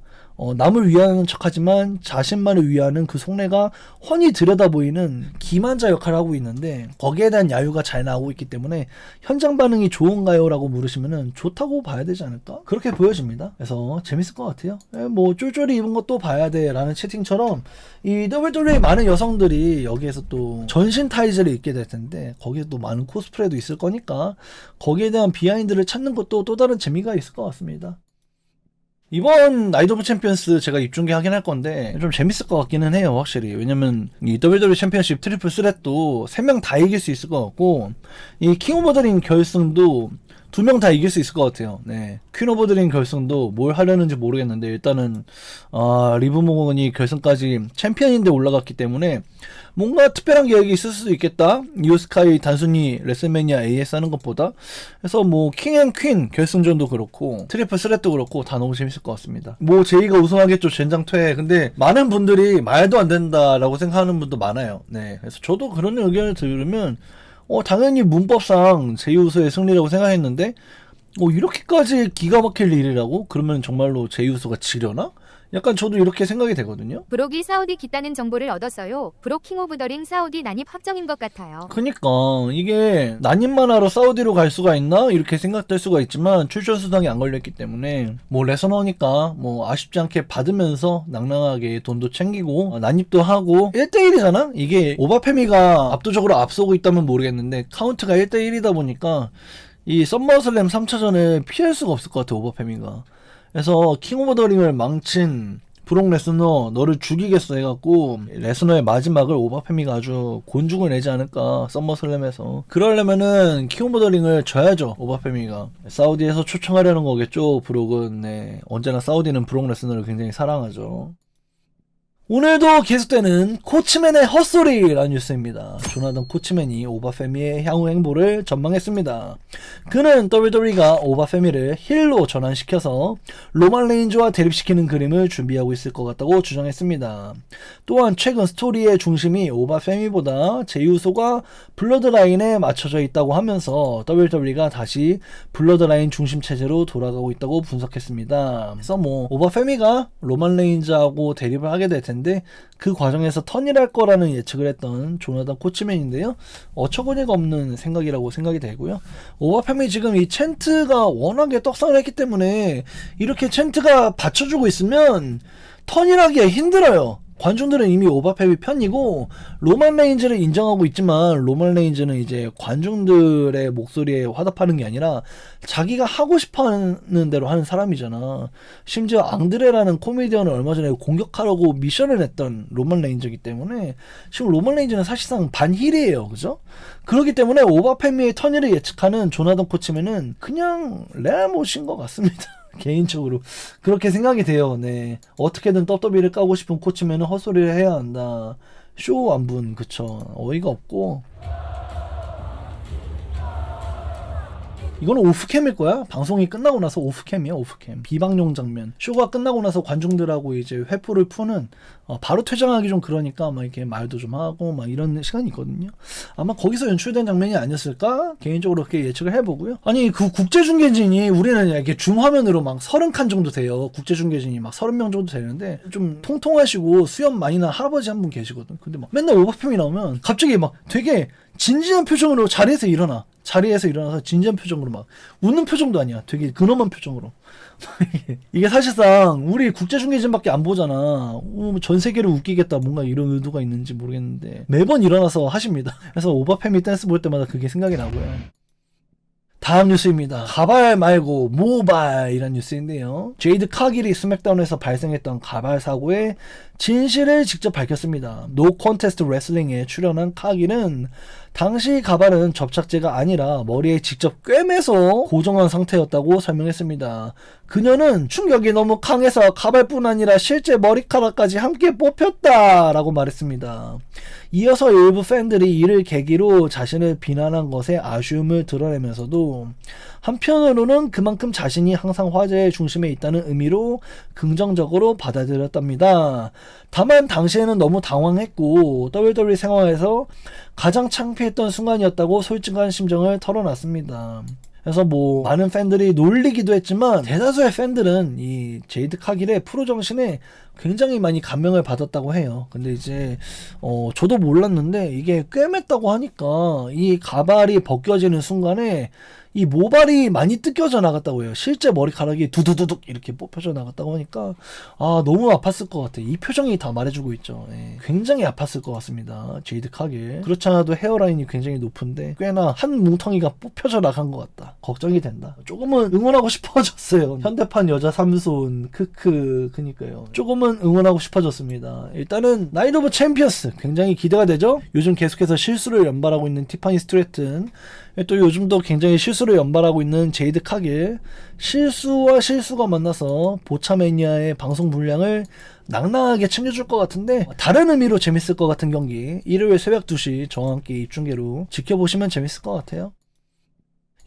남을 위하는 척하지만 자신만을 위하는 그 속내가 훤히 들여다보이는 기만자 역할을 하고 있는데 거기에 대한 야유가 잘 나오고 있기 때문에 현장 반응이 좋은가요? 라고 물으시면은 좋다고 봐야 되지 않을까? 그렇게 보여집니다. 그래서 재밌을 것 같아요. 뭐 쫄쫄이 입은 것도 봐야 돼 라는 채팅처럼 이 WWE 많은 여성들이 여기에서 또 전신 타이즈를 입게 될 텐데 거기에 또 많은 코스프레도 있을 거니까 거기에 대한 비하인드를 찾는 것도 또 다른 재미가 있을 것 같습니다. 이번 나이트 오브 챔피언스 제가 입중계 하긴 할 건데 좀 재밌을 것 같기는 해요. 확실히. 왜냐면 이 WWE 챔피언십 트리플 스렛도 3명 다 이길 수 있을 것 같고 이 킹 오브 더 링 결승도 2명 다 이길 수 있을 것 같아요. 네. 퀸 오브 더 링 결승도 뭘 하려는지 모르겠는데 일단은 리브 모건이 결승까지 챔피언인데 올라갔기 때문에 뭔가 특별한 계획이 있을 수도 있겠다. 이오 스카이 단순히 레슬매니아 AS 하는 것보다. 그래서 뭐 킹 앤 퀸 결승전도 그렇고 트리플 스렛도 그렇고 다 너무 재밌을 것 같습니다. 뭐 제이가 우승하겠죠. 젠장 퇴. 근데 많은 분들이 말도 안 된다라고 생각하는 분도 많아요. 네. 그래서 저도 그런 의견을 들으면 당연히 문법상 제이우소의 승리라고 생각했는데 이렇게까지 기가 막힐 일이라고? 그러면 정말로 제이우소가 지려나? 약간 저도 이렇게 생각이 되거든요. 브록이 사우디 기다는 정보를 얻었어요. 브록 킹 오브 더 링 사우디 난입 확정인 것 같아요. 그니까 이게 난입만 하러 사우디로 갈 수가 있나? 이렇게 생각될 수가 있지만 출전 수당이 안 걸렸기 때문에 뭐 레서너니까 뭐 아쉽지 않게 받으면서 낭낭하게 돈도 챙기고 난입도 하고 1대1이잖아? 이게 오바페미가 압도적으로 앞서고 있다면 모르겠는데 카운트가 1대1이다 보니까 이 썸머슬램 3차전을 피할 수가 없을 것 같아. 오바페미가. 그래서 킹 오브 더 링을 망친 브록 레스너 너를 죽이겠어 해갖고 레스너의 마지막을 오바페미가 아주 곤죽을 내지 않을까. 썸머슬램에서 그러려면은 킹 오브 더 링을 져야죠. 오바페미가 사우디에서 초청하려는 거겠죠. 브록은. 네. 언제나 사우디는 브록 레스너를 굉장히 사랑하죠. 오늘도 계속되는 코치맨의 헛소리라는 뉴스입니다. 조나단 코치맨이 오바페미의 향후 행보를 전망했습니다. 그는 WWE가 오바페미를 힐로 전환시켜서 로만 레인즈와 대립시키는 그림을 준비하고 있을 것 같다고 주장했습니다. 또한 최근 스토리의 중심이 오바페미보다 제이우소가 블러드라인에 맞춰져 있다고 하면서 WWE가 다시 블러드라인 중심 체제로 돌아가고 있다고 분석했습니다. 그래서 뭐 오바페미가 로만 레인즈하고 대립을 하게 될 텐데 그 과정에서 턴이랄 거라는 예측을 했던 조나단 코치맨인데요. 어처구니가 없는 생각이라고 생각이 되고요. 오바페미 지금 이 챈트가 워낙에 떡상을 했기 때문에 이렇게 챈트가 받쳐주고 있으면 턴이라기가 힘들어요. 관중들은 이미 오바펩이 편이고 로만 레인즈를 인정하고 있지만 로만 레인즈는 이제 관중들의 목소리에 화답하는 게 아니라 자기가 하고 싶어하는 대로 하는 사람이잖아. 심지어 앙드레라는 코미디언을 얼마 전에 공격하라고 미션을 냈던 로만 레인즈이기 때문에 지금 로만 레인즈는 사실상 반힐이에요. 그죠? 그렇기 때문에 오바페미의 턴을 예측하는 조나단 코치맨은 그냥 레알못인 것 같습니다. 개인적으로 그렇게 생각이 돼요. 네, 어떻게든 떡더비를 까고 싶은 코치면은 헛소리를 해야 한다. 쇼 완분. 그쵸, 어이가 없고. 이거는 오프캠일 거야. 방송이 끝나고 나서 오프캠이야. 오프캠 비방용 장면. 쇼가 끝나고 나서 관중들하고 이제 회포를 푸는 바로 퇴장하기 좀 그러니까 막 이렇게 말도 좀 하고 막 이런 시간이 있거든요. 아마 거기서 연출된 장면이 아니었을까 개인적으로 그렇게 예측을 해보고요. 아니 그 국제중계진이 우리는 이렇게 줌화면으로 막 30칸 정도 돼요. 국제중계진이 막 30명 정도 되는데 좀 통통하시고 수염 많이 난 할아버지 한 분 계시거든. 근데 막 맨날 오버팸이 나오면 갑자기 막 되게 진지한 표정으로 자리에서 일어나서 진지한 표정으로 막 웃는 표정도 아니야. 되게 근엄한 표정으로. 이게 사실상 우리 국제중계진밖에 안 보잖아. 전 세계를 웃기겠다 뭔가 이런 의도가 있는지 모르겠는데 매번 일어나서 하십니다. 그래서 오바팸이 댄스 볼 때마다 그게 생각이 나고요. 다음 뉴스입니다. 가발 말고 모발이란 뉴스인데요. 제이드 카길이 스맥다운에서 발생했던 가발 사고의 진실을 직접 밝혔습니다. 노 콘테스트 레슬링에 출연한 카길은 당시 가발은 접착제가 아니라 머리에 직접 꿰매서 고정한 상태였다고 설명했습니다. 그녀는 충격이 너무 강해서 가발뿐 아니라 실제 머리카락까지 함께 뽑혔다라고 말했습니다. 이어서 일부 팬들이 이를 계기로 자신을 비난한 것에 아쉬움을 드러내면서도 한편으로는 그만큼 자신이 항상 화제의 중심에 있다는 의미로 긍정적으로 받아들였답니다. 다만 당시에는 너무 당황했고 WWE 생활에서 가장 창피했던 순간이었다고 솔직한 심정을 털어놨습니다. 그래서 뭐 많은 팬들이 놀리기도 했지만 대다수의 팬들은 이 제이드 카길의 프로 정신에 굉장히 많이 감명을 받았다고 해요. 근데 이제 저도 몰랐는데 이게 꿰맸다고 하니까 이 가발이 벗겨지는 순간에 이 모발이 많이 뜯겨져 나갔다고 해요. 실제 머리카락이 두두두둑 이렇게 뽑혀져 나갔다고 하니까 너무 아팠을 것 같아. 이 표정이 다 말해주고 있죠. 예. 굉장히 아팠을 것 같습니다. 제이드 카길. 그렇지 않아도 헤어라인이 굉장히 높은데 꽤나 한 뭉텅이가 뽑혀져 나간 것 같다. 걱정이 된다. 조금은 응원하고 싶어졌어요. 현대판 여자 삼손 크크. 그니까요. 조금은 응원하고 싶어졌습니다. 일단은 나이트 오브 챔피언스 굉장히 기대가 되죠. 요즘 계속해서 실수를 연발하고 있는 티파니 스트래튼, 또 요즘도 굉장히 실수를 연발하고 있는 제이드 카길. 실수와 실수가 만나서 보차매니아의 방송 분량을 낭낭하게 챙겨줄 것 같은데 다른 의미로 재밌을 것 같은 경기, 일요일 새벽 2시 저와 함께 입중계로 지켜보시면 재밌을 것 같아요.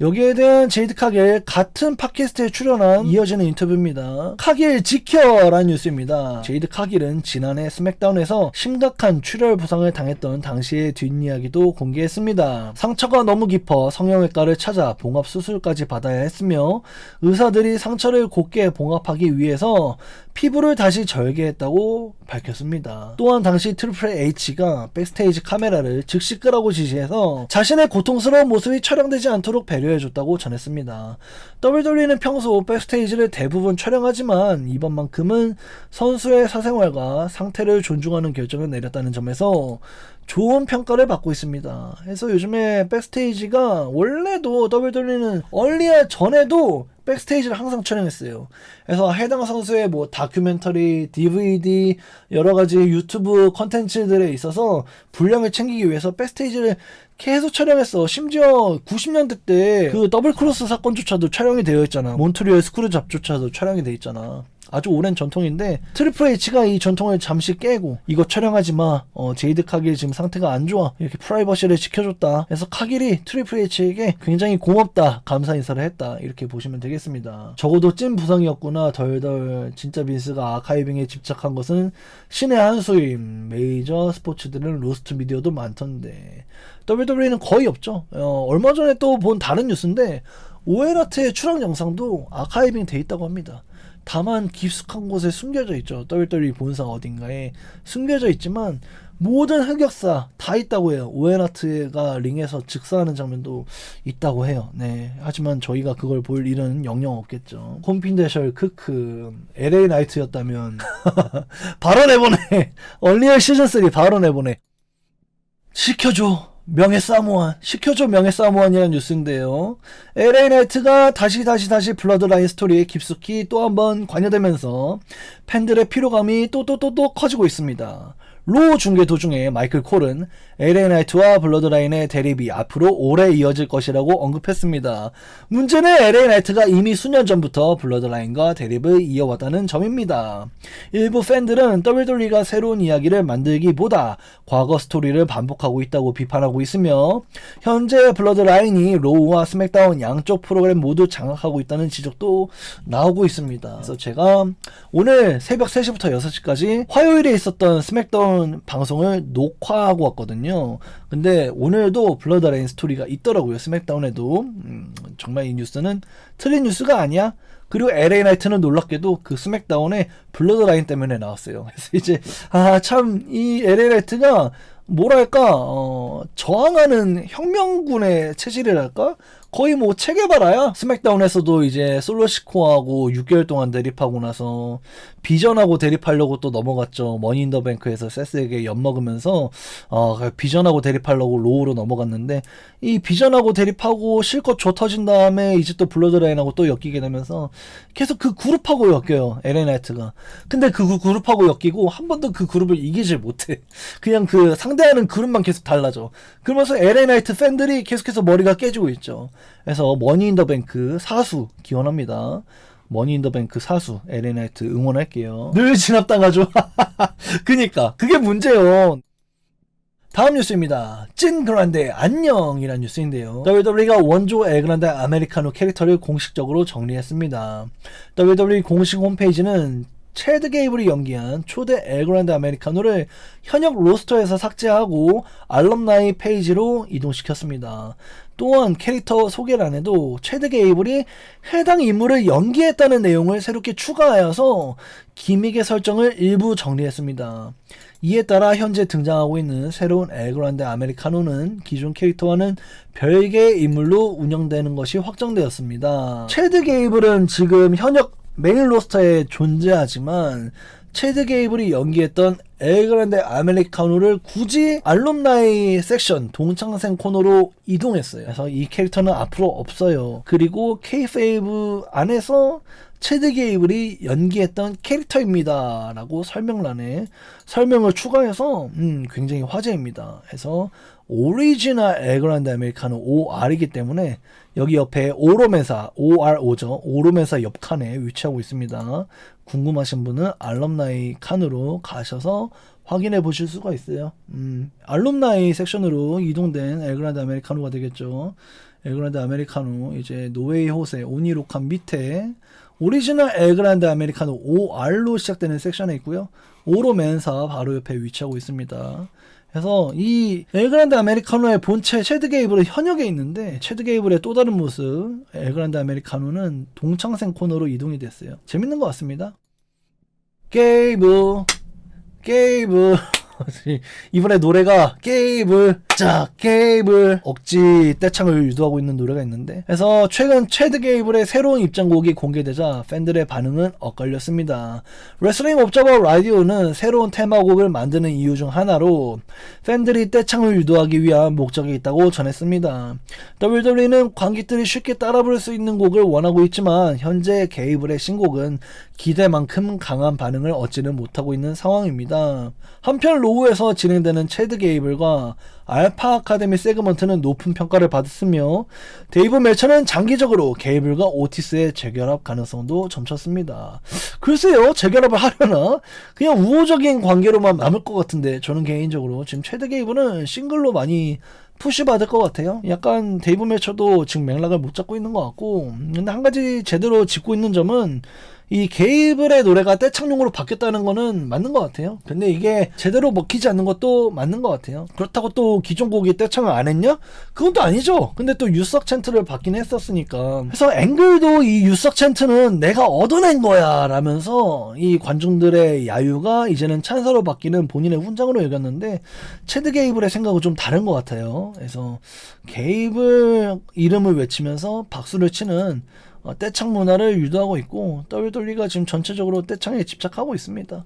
여기에 대한 제이드 카길 같은 팟캐스트에 출연한 이어지는 인터뷰입니다. 카길 지켜라는 뉴스입니다. 제이드 카길은 지난해 스맥다운에서 심각한 출혈 부상을 당했던 당시의 뒷이야기도 공개했습니다. 상처가 너무 깊어 성형외과를 찾아 봉합 수술까지 받아야 했으며 의사들이 상처를 곧게 봉합하기 위해서 피부를 다시 절개했다고 밝혔습니다. 또한 당시 트리플 H가 백스테이지 카메라를 즉시 끄라고 지시해서 자신의 고통스러운 모습이 촬영되지 않도록 배려해줬다고 전했습니다. WWE는 평소 백스테이지를 대부분 촬영하지만 이번만큼은 선수의 사생활과 상태를 존중하는 결정을 내렸다는 점에서 좋은 평가를 받고 있습니다. 그래서 요즘에 백스테이지가 원래도 WWE는 얼리아 전에도 백스테이지를 항상 촬영했어요. 그래서 해당 선수의 뭐 다큐멘터리, DVD, 여러가지 유튜브 컨텐츠들에 있어서 분량을 챙기기 위해서 백스테이지를 계속 촬영했어. 심지어 90년대 때 그 더블 크로스 사건조차도 촬영이 되어 있잖아. 몬트리올 스크루잡조차도 촬영이 되어 있잖아. 아주 오랜 전통인데 트리플 H가 이 전통을 잠시 깨고 이거 촬영하지 마. 제이드 카길 지금 상태가 안 좋아. 이렇게 프라이버시를 지켜줬다. 그래서 카길이 트리플 H에게 굉장히 고맙다. 감사 인사를 했다. 이렇게 보시면 되겠습니다. 적어도 찐 부상이었구나. 덜덜. 진짜 빈스가 아카이빙에 집착한 것은 신의 한 수임. 메이저 스포츠들은 로스트 미디어도 많던데 WWE는 거의 없죠. 얼마 전에 또 본 다른 뉴스인데 오에라트의 출항 영상도 아카이빙 돼 있다고 합니다. 다만 깊숙한 곳에 숨겨져 있죠. WWE 본사 어딘가에 숨겨져 있지만 모든 흑역사 다 있다고 해요. 오웬하트가 링에서 즉사하는 장면도 있다고 해요. 네. 하지만 저희가 그걸 볼 일은 영영 없겠죠. 콤핀데셜 크크 LA 나이트였다면 바로 내보내. 얼리얼 시즌3 바로 내보내. 시켜줘 명예 사모안, 시켜줘 명예 사모안이라는 뉴스인데요. LA 나이트가 다시 블러드라인 스토리에 깊숙이 또 한번 관여되면서 팬들의 피로감이 또 커지고 있습니다. 로 중계 도중에 마이클 콜은 LA 나이트와 블러드라인의 대립이 앞으로 오래 이어질 것이라고 언급했습니다. 문제는 LA 나이트가 이미 수년 전부터 블러드라인과 대립을 이어왔다는 점입니다. 일부 팬들은 WWE가 새로운 이야기를 만들기보다 과거 스토리를 반복하고 있다고 비판하고 있으며 현재 블러드라인이 로우와 스맥다운 양쪽 프로그램 모두 장악하고 있다는 지적도 나오고 있습니다. 그래서 제가 오늘 새벽 3시부터 6시까지 화요일에 있었던 스맥다운 방송을 녹화하고 왔거든요. 근데 오늘도 블러드라인 스토리가 있더라고요. 스맥다운에도. 정말 이 뉴스는 틀린 뉴스가 아니야. 그리고 LA 나이트는 놀랍게도 그 스맥다운에 블러드라인 때문에 나왔어요. 그래서 이제 참 이 LA 나이트가 뭐랄까 저항하는 혁명군의 체질이랄까? 거의 뭐 체게바라야. 스맥다운에서도 이제 솔로 시코하고 6개월 동안 대립하고 나서 비전하고 대립하려고 또 넘어갔죠. 머니 인 더 뱅크에서 세스에게 엿먹으면서 비전하고 대립하려고 로우로 넘어갔는데 이 비전하고 대립하고 실컷 조 터진 다음에 이제 또 블러드라인하고 또 엮이게 되면서 계속 그 그룹하고 엮여요. LA 나이트가. 근데 그 그룹하고 엮이고 한 번도 그 그룹을 이기질 못해. 그냥 그 상대하는 그룹만 계속 달라져. 그러면서 LA 나이트 팬들이 계속해서 머리가 깨지고 있죠. 그래서 머니 인 더 뱅크 사수 기원합니다. 머니 인 더 뱅크 사수 LA 나이트 응원할게요. 늘 진압당하죠. 그니까 그게 문제요. 다음 뉴스입니다. 찐 그란데 안녕이란 뉴스인데요. WWE가 원조 엘그란데 아메리카노 캐릭터를 공식적으로 정리했습니다. WWE 공식 홈페이지는 체드 게이블이 연기한 초대 엘그란데 아메리카노를 현역 로스터에서 삭제하고 알럼나이 페이지로 이동시켰습니다. 또한 캐릭터 소개란에도 체드 게이블이 해당 인물을 연기했다는 내용을 새롭게 추가하여서 기믹의 설정을 일부 정리했습니다. 이에 따라 현재 등장하고 있는 새로운 엘그란데 아메리카노는 기존 캐릭터와는 별개의 인물로 운영되는 것이 확정되었습니다. 체드 게이블은 지금 현역 메인 로스터에 존재하지만 체드 게이블이 연기했던 엘그란데 아메리카노를 굳이 알룸나이 섹션 동창생 코너로 이동했어요. 그래서 이 캐릭터는 앞으로 없어요. 그리고 케이페이브 안에서 체드 게이블이 연기했던 캐릭터입니다 라고 설명란에 설명을 추가해서 굉장히 화제입니다. 그래서 오리지널 엘그란데 아메리카노 OR이기 때문에 여기 옆에 오로메사 ORO죠. 오로메사 옆칸에 위치하고 있습니다. 궁금하신 분은 알럼나이 칸으로 가셔서 확인해 보실 수가 있어요. 알럼나이 섹션으로 이동된 엘그란데 아메리카노가 되겠죠. 엘그란데 아메리카노 이제 노웨이 호세 오니로칸 밑에 오리지널 엘그란데 아메리카노 OR로 시작되는 섹션에 있고요. 오로멘사 바로 옆에 위치하고 있습니다. 그래서 이 엘그란데 아메리카노의 본체 체드 게이블은 현역에 있는데 체드 게이블의 또 다른 모습 엘그란데 아메리카노는 동창생 코너로 이동이 됐어요. 재밌는 것 같습니다. 게이블 이번에 노래가 게이블 자 게이블 억지 떼창을 유도하고 있는 노래가 있는데 그래서 최근 체드 게이블의 새로운 입장곡이 공개되자 팬들의 반응은 엇갈렸습니다. 레슬링 옵저버 라디오는 새로운 테마곡을 만드는 이유 중 하나로 팬들이 떼창을 유도하기 위한 목적이 있다고 전했습니다. WWE는 관객들이 쉽게 따라 부를 수 있는 곡을 원하고 있지만 현재 게이블의 신곡은 기대만큼 강한 반응을 얻지는 못하고 있는 상황입니다. 한편 로우에서 진행되는 체드 게이블과 알파 아카데미 세그먼트는 높은 평가를 받았으며 데이브 멜처는 장기적으로 게이블과 오티스의 재결합 가능성도 점쳤습니다. 글쎄요, 재결합을 하려나? 그냥 우호적인 관계로만 남을 것 같은데 저는 개인적으로 지금 체드 게이블은 싱글로 많이 푸시 받을 것 같아요. 약간 데이브 멜처도 지금 맥락을 못 잡고 있는 것 같고, 근데 한 가지 제대로 짚고 있는 점은 이 게이블의 노래가 떼창용으로 바뀌었다는 거는 맞는 것 같아요. 근데 이게 제대로 먹히지 않는 것도 맞는 것 같아요. 그렇다고 또 기존 곡이 떼창을 안 했냐? 그건 또 아니죠. 근데 또 유석 챈트를 받긴 했었으니까. 그래서 앵글도 이 유석 챈트는 내가 얻어낸 거야 라면서 이 관중들의 야유가 이제는 찬사로 바뀌는 본인의 훈장으로 여겼는데, 체드 게이블의 생각은 좀 다른 것 같아요. 그래서 게이블 이름을 외치면서 박수를 치는 떼창 문화를 유도하고 있고, WWE가 지금 전체적으로 떼창에 집착하고 있습니다.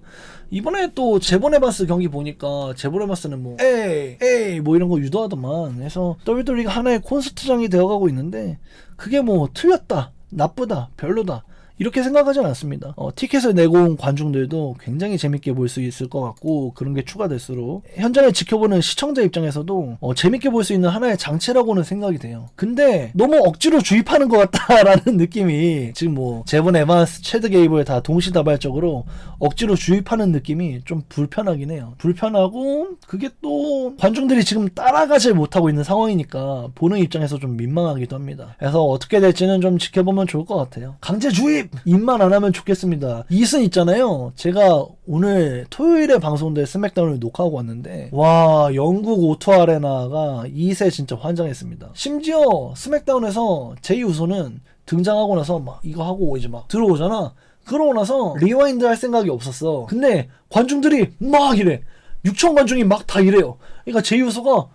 이번에 또 제보네바스 경기 보니까 제보네바스는 뭐 에이 뭐 이런 거 유도하더만. 그래서 WWE가 하나의 콘서트장이 되어가고 있는데, 그게 뭐 틀렸다, 나쁘다, 별로다 이렇게 생각하진 않습니다. 티켓을 내고 온 관중들도 굉장히 재밌게 볼 수 있을 것 같고, 그런 게 추가될수록 현장을 지켜보는 시청자 입장에서도 재밌게 볼 수 있는 하나의 장치라고는 생각이 돼요. 근데 너무 억지로 주입하는 것 같다라는 느낌이, 지금 뭐 제본 에반스, 체드 게이블 다 동시다발적으로 억지로 주입하는 느낌이 좀 불편하긴 해요. 불편하고, 그게 또 관중들이 지금 따라가질 못하고 있는 상황이니까 보는 입장에서 좀 민망하기도 합니다. 그래서 어떻게 될지는 좀 지켜보면 좋을 것 같아요. 강제 주입! 입만 안 하면 좋겠습니다. 이슨 있잖아요. 제가 오늘 토요일에 방송된 스맥다운을 녹화하고 왔는데, 와, 영국 오투 아레나가 2세 진짜 환장했습니다. 심지어 스맥다운에서 제이 우소는 등장하고 나서 막 이거 하고 이제 막 들어오잖아. 그러고 나서 리와인드 할 생각이 없었어. 근데 관중들이 막 이래. 6천 관중이 막 다 이래요. 그러니까 제이 우소가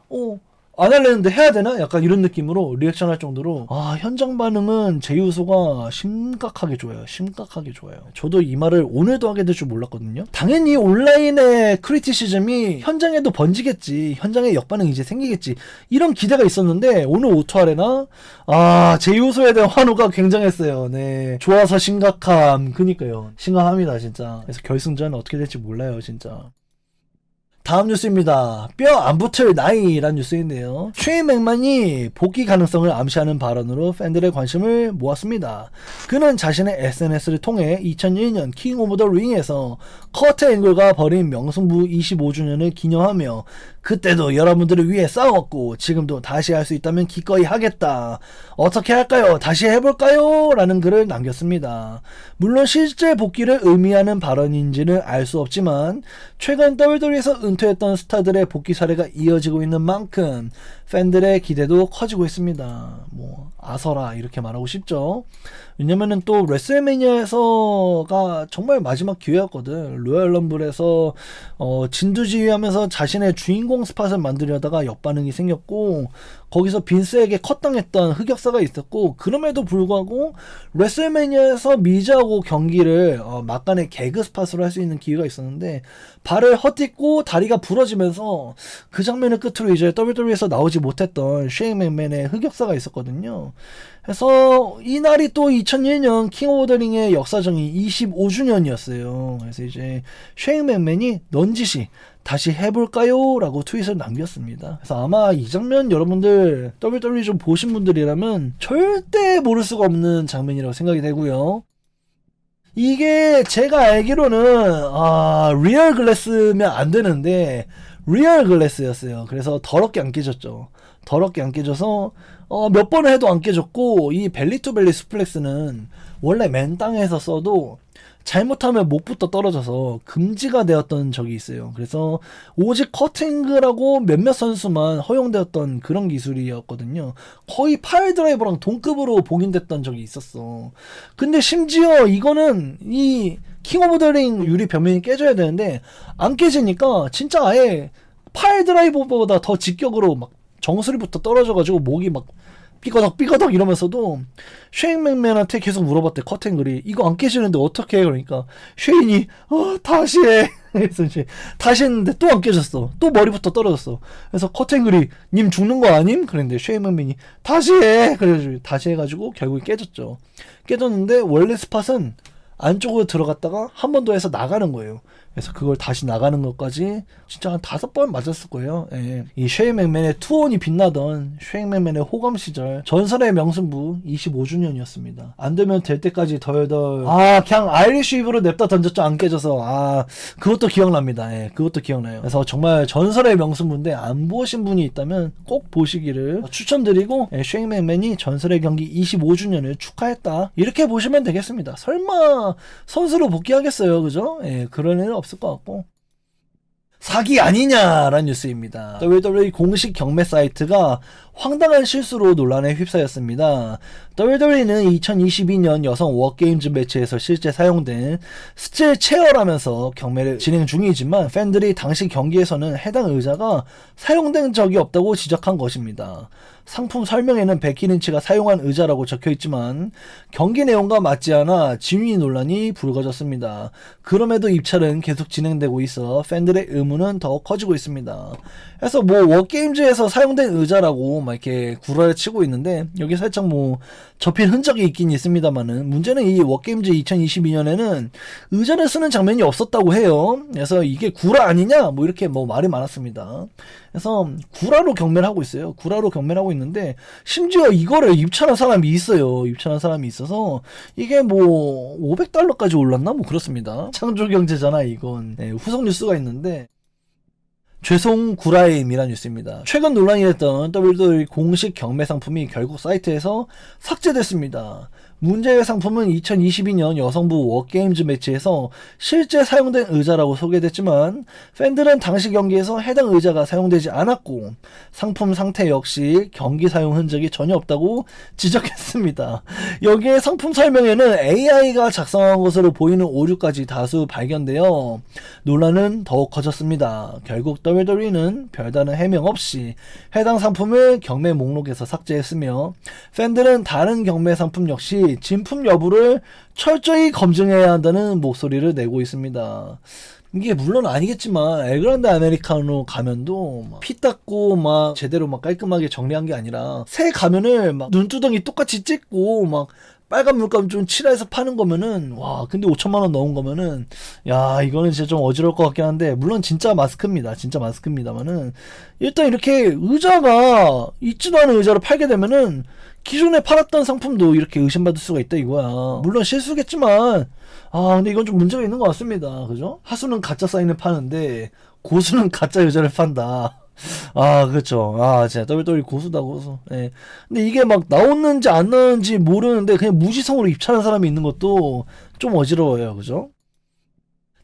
안 하려는데 해야 되나? 약간 이런 느낌으로 리액션 할 정도로, 현장 반응은 제이우소가 심각하게 좋아요. 심각하게 좋아요. 저도 이 말을 오늘도 하게 될 줄 몰랐거든요. 당연히 온라인의 크리티시즘이 현장에도 번지겠지, 현장에 역반응이 이제 생기겠지, 이런 기대가 있었는데, 오늘 오투 아레나 제이우소에 대한 환호가 굉장했어요. 네, 좋아서 심각함. 그니까요, 심각합니다 진짜. 그래서 결승전 어떻게 될지 몰라요 진짜. 다음 뉴스입니다. 뼈 안 붙을 나이란 뉴스인데요. 쉐인 맥만이 복귀 가능성을 암시하는 발언으로 팬들의 관심을 모았습니다. 그는 자신의 SNS를 통해 2001년 킹 오브 더 링에서 커트 앵글과 벌인 명승부 25주년을 기념하며, 그때도 여러분들을 위해 싸웠고 지금도 다시 할 수 있다면 기꺼이 하겠다. 어떻게 할까요? 다시 해볼까요? 라는 글을 남겼습니다. 물론 실제 복귀를 의미하는 발언인지는 알 수 없지만, 최근 WWE에서 은퇴했던 스타들의 복귀 사례가 이어지고 있는 만큼 팬들의 기대도 커지고 있습니다. 뭐 아서라 이렇게 말하고 싶죠. 왜냐면은 또 레슬매니아에서가 정말 마지막 기회였거든. 로얄 럼블에서 진두지휘하면서 자신의 주인공 스팟을 만들려다가 역반응이 생겼고, 거기서 빈스에게 컷당했던 흑역사가 있었고, 그럼에도 불구하고 레슬매니아에서 미즈하고 경기를 막간의 개그 스팟으로 할 수 있는 기회가 있었는데, 발을 헛딛고 다리가 부러지면서 그 장면을 끝으로 이제 WWE에서 나오지 못했던 쉐인 맥맨의 흑역사가 있었거든요. 그래서 이날이 또 2001년 킹 오브 더 링의 역사정이 25주년이었어요. 그래서 이제 쉐인 맥맨이 넌지시 다시 해볼까요? 라고 트윗을 남겼습니다. 그래서 아마 이 장면 여러분들 WWE 좀 보신 분들이라면 절대 모를 수가 없는 장면이라고 생각이 되고요. 이게 제가 알기로는 리얼 글래스면 안 되는데 리얼 글래스였어요. 그래서 더럽게 안 깨졌죠. 더럽게 안 깨져서 몇 번을 해도 안 깨졌고, 이 벨리 투 벨리 수플렉스는 원래 맨 땅에서 써도 잘못하면 목부터 떨어져서 금지가 되었던 적이 있어요. 그래서 오직 커팅글하고 몇몇 선수만 허용되었던 그런 기술이었거든요. 거의 파일 드라이버랑 동급으로 봉인됐던 적이 있었어. 근데 심지어 이거는 이 킹 오브 더 링 유리 벽면이 깨져야 되는데 안 깨지니까 진짜 아예 파일 드라이버보다 더 직격으로 막 정수리부터 떨어져가지고 목이 막 삐거덕 이러면서도 쉐인 맥맨한테 계속 물어봤대. 커튼글이 이거 안 깨지는데 어떻게 해? 그러니까 쉐인이 다시 해. 그래서 이제 다시 했는데 또 안 깨졌어. 또 머리부터 떨어졌어. 그래서 커튼글이 님 죽는 거 아님? 그랬는데 쉐인 맥맨이 다시 해. 그래가지고 다시 해가지고 결국에 깨졌죠. 깨졌는데 원래 스팟은 안쪽으로 들어갔다가 한 번 더 해서 나가는 거예요. 그래서 그걸 다시 나가는 것까지 진짜 한 5번 맞았을 거예요. 예. 이 쉐인 맥맨의 투혼이 빛나던 쉐인 맥맨의 호감 시절 전설의 명승부 25주년이었습니다. 안 되면 될 때까지 덜덜 그냥 아이리쉬 윕으로 냅다 던졌죠. 안 깨져서 그것도 기억납니다. 예. 그것도 기억나요. 그래서 정말 전설의 명승부인데 안 보신 분이 있다면 꼭 보시기를 추천드리고 쉐인 맥맨이 전설의 경기 25주년을 축하했다 이렇게 보시면 되겠습니다. 설마 선수로 복귀하겠어요, 그죠? 예, 그런 일은 없을 것 같고. 사기 아니냐라는 뉴스입니다. WWE 공식 경매 사이트가 황당한 실수로 논란에 휩싸였습니다. WWE는 2022년 여성 워게임즈 매치에서 실제 사용된 스틸 체어라면서 경매를 진행 중이지만 팬들이 당시 경기에서는 해당 의자가 사용된 적이 없다고 지적한 것입니다. 상품 설명에는 베키 린치가 사용한 의자라고 적혀있지만 경기 내용과 맞지 않아 진위 논란이 불거졌습니다. 그럼에도 입찰은 계속 진행되고 있어 팬들의 의문은 더 커지고 있습니다. 그래서 워게임즈에서 사용된 의자라고 막 이렇게 구라를 치고 있는데 여기 살짝 접힌 흔적이 있긴 있습니다만은 문제는 이 워게임즈 2022년에는 의자를 쓰는 장면이 없었다고 해요. 그래서 이게 구라 아니냐 이렇게 말이 많았습니다. 그래서 구라로 경매를 하고 있어요. 구라로 경매를 하고 있는데 심지어 이거를 입찰한 사람이 있어요. 입찰한 사람이 있어서 이게 $500까지 올랐나 그렇습니다. 창조경제잖아 이건. 네, 후속 뉴스가 있는데 죄송 구라임이라는 뉴스입니다. 최근 논란이 됐던 WWE 공식 경매 상품이 결국 사이트에서 삭제됐습니다. 문제의 상품은 2022년 여성부 워게임즈 매치에서 실제 사용된 의자라고 소개됐지만 팬들은 당시 경기에서 해당 의자가 사용되지 않았고 상품 상태 역시 경기 사용 흔적이 전혀 없다고 지적했습니다. 여기에 상품 설명에는 AI가 작성한 것으로 보이는 오류까지 다수 발견되어 논란은 더욱 커졌습니다. 결국 WWE는 별다른 해명 없이 해당 상품을 경매 목록에서 삭제했으며 팬들은 다른 경매 상품 역시 진품 여부를 철저히 검증해야 한다는 목소리를 내고 있습니다. 이게 물론 아니겠지만 엘그란데 아메리카노 가면도 피 닦고 제대로 깔끔하게 정리한 게 아니라 새 가면을 눈두덩이 똑같이 찍고 빨간 물감 좀 칠해서 파는 거면은 근데 5천만 원 넣은 거면은 이거는 진짜 좀 어지러울 것 같긴 한데 물론 진짜 마스크입니다만은 일단 이렇게 의자가 있지도 않은 의자를 팔게 되면은 기존에 팔았던 상품도 이렇게 의심받을 수가 있다 이거야. 물론 실수겠지만 근데 이건 좀 문제가 있는 것 같습니다. 그죠? 하수는 가짜 사인을 파는데 고수는 가짜 의자를 판다. 그렇죠. 진짜 WWE 고수다 고수. 예. 근데 이게 나오는지 안 나오는지 모르는데 그냥 무지성으로 입찰한 사람이 있는 것도 좀 어지러워요. 그죠?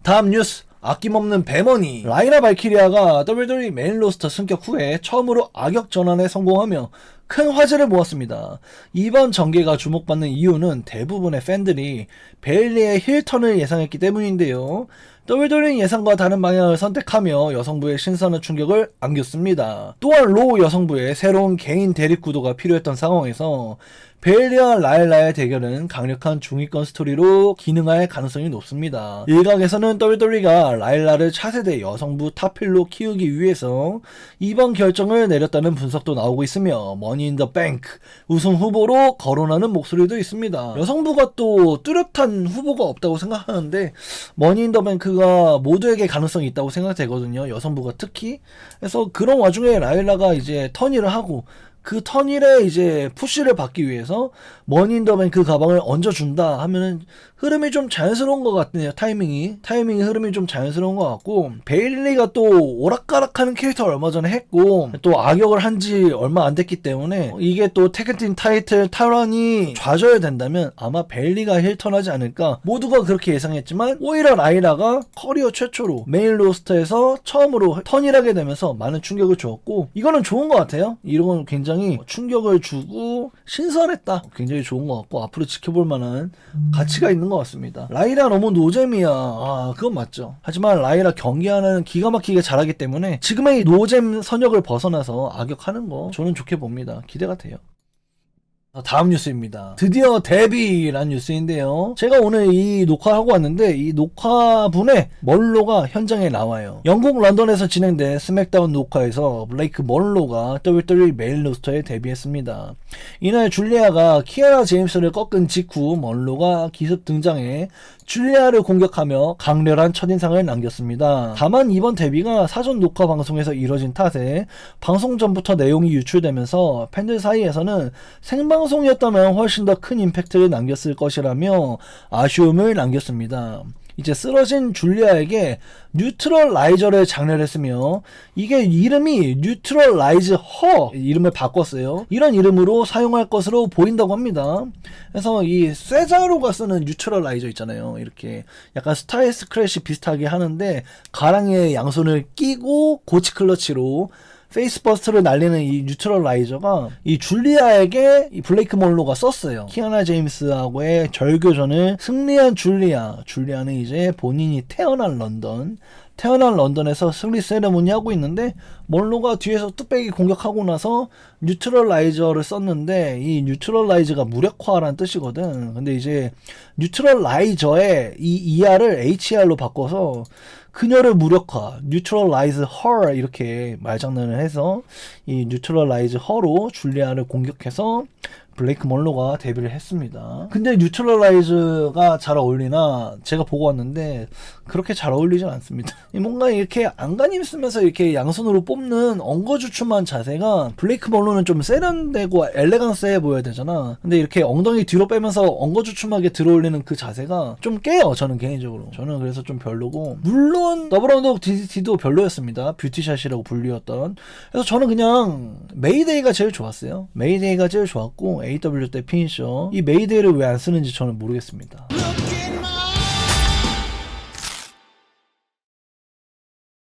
다음 뉴스. 아낌없는 배머니. 라이나 발키리아가 WWE 메인 로스터 승격 후에 처음으로 악역 전환에 성공하며 큰 화제를 모았습니다. 이번 전개가 주목받는 이유는 대부분의 팬들이 베일리의 힐턴을 예상했기 때문인데요. WWE 예상과 다른 방향을 선택하며 여성부의 신선한 충격을 안겼습니다. 또한 로 여성부의 새로운 개인 대립 구도가 필요했던 상황에서 베일리와 라일라의 대결은 강력한 중위권 스토리로 기능할 가능성이 높습니다. 일각에서는 WWE가 라일라를 차세대 여성부 탑힐로 키우기 위해서 이번 결정을 내렸다는 분석도 나오고 있으며 머니 인 더 뱅크 우승 후보로 거론하는 목소리도 있습니다. 여성부가 또 뚜렷한 후보가 없다고 생각하는데 머니 인 더 뱅크가 모두에게 가능성이 있다고 생각되거든요. 여성부가 특히. 그래서 그런 와중에 라일라가 이제 턴일을 하고 그 턴일에 이제 푸시를 받기 위해서 머니 인 더 뱅크 가방을 얹어준다 하면은 흐름이 좀 자연스러운 것 같네요. 타이밍이 흐름이 좀 자연스러운 것 같고 베일리가 또 오락가락하는 캐릭터를 얼마 전에 했고 또 악역을 한지 얼마 안 됐기 때문에 이게 또 태그팀 타이틀 탈환이 좌절된다면 아마 베일리가 힐턴하지 않을까 모두가 그렇게 예상했지만 오히려 라이라가 커리어 최초로 메인 로스터에서 처음으로 턴일하게 되면서 많은 충격을 주었고 이거는 좋은 것 같아요. 이런 굉장히 충격을 주고 신선했다. 굉장히 좋은 것 같고 앞으로 지켜볼 만한 가치가 있는 것 같습니다. 라이라 너무 노잼이야. 그건 맞죠. 하지만 라이라 경기 하나는 기가 막히게 잘하기 때문에 지금의 이 노잼 선역을 벗어나서 악역하는 거 저는 좋게 봅니다. 기대가 돼요. 다음 뉴스입니다. 드디어 데뷔라는 뉴스인데요. 제가 오늘 이 녹화하고 왔는데 이 녹화분에 멀로가 현장에 나와요. 영국 런던에서 진행된 스맥다운 녹화에서 블레이크 멀로가 WWE 메인 로스터에 데뷔했습니다. 이날 줄리아가 키아라 제임스를 꺾은 직후 멀로가 기습 등장해 줄리아를 공격하며 강렬한 첫인상을 남겼습니다. 다만 이번 데뷔가 사전 녹화 방송에서 이뤄진 탓에 방송 전부터 내용이 유출되면서 팬들 사이에서는 생방송이었다면 훨씬 더 큰 임팩트를 남겼을 것이라며 아쉬움을 남겼습니다. 이제 쓰러진 줄리아에게 뉴트럴라이저를 장렬했으며 이게 이름이 뉴트럴라이즈 허 이름을 바꿨어요. 이런 이름으로 사용할 것으로 보인다고 합니다. 그래서 이 쇠자루가 쓰는 뉴트럴라이저 있잖아요. 이렇게 약간 스타일스 크래시 비슷하게 하는데 가랑이에 양손을 끼고 고치 클러치로 페이스버스트를 날리는 이 뉴트럴라이저가 이 줄리아에게 이 블레이크 몰로가 썼어요. 키아나 제임스하고의 절교전을 승리한 줄리아는 이제 본인이 태어난 런던에서 승리 세레모니 하고 있는데 몰로가 뒤에서 뚝배기 공격하고 나서 뉴트럴라이저를 썼는데 이 뉴트럴라이저가 무력화라는 뜻이거든. 근데 이제 뉴트럴라이저의 이 ER을 HER로 바꿔서 그녀를 무력화, neutralize her 이렇게 말장난을 해서 이 neutralize her로 줄리아를 공격해서 블레이크 몰로가 데뷔를 했습니다. 근데 뉴트럴라이즈가 잘 어울리나 제가 보고 왔는데 그렇게 잘 어울리진 않습니다. 뭔가 이렇게 안간힘 쓰면서 이렇게 양손으로 뽑는 엉거주춤한 자세가 블레이크 몰로는 좀 세련되고 엘레강스해 보여야 되잖아. 근데 이렇게 엉덩이 뒤로 빼면서 엉거주춤하게 들어올리는 그 자세가 좀 깨요. 저는 개인적으로. 저는 그래서 좀 별로고 물론 더블 언더독 DDT도 별로였습니다. 뷰티샷이라고 불리웠던. 그래서 저는 그냥 메이데이가 제일 좋았어요. 메이데이가 제일 좋았고 AW 때 피니셔 이 메이데이를 왜 안 쓰는지 저는 모르겠습니다.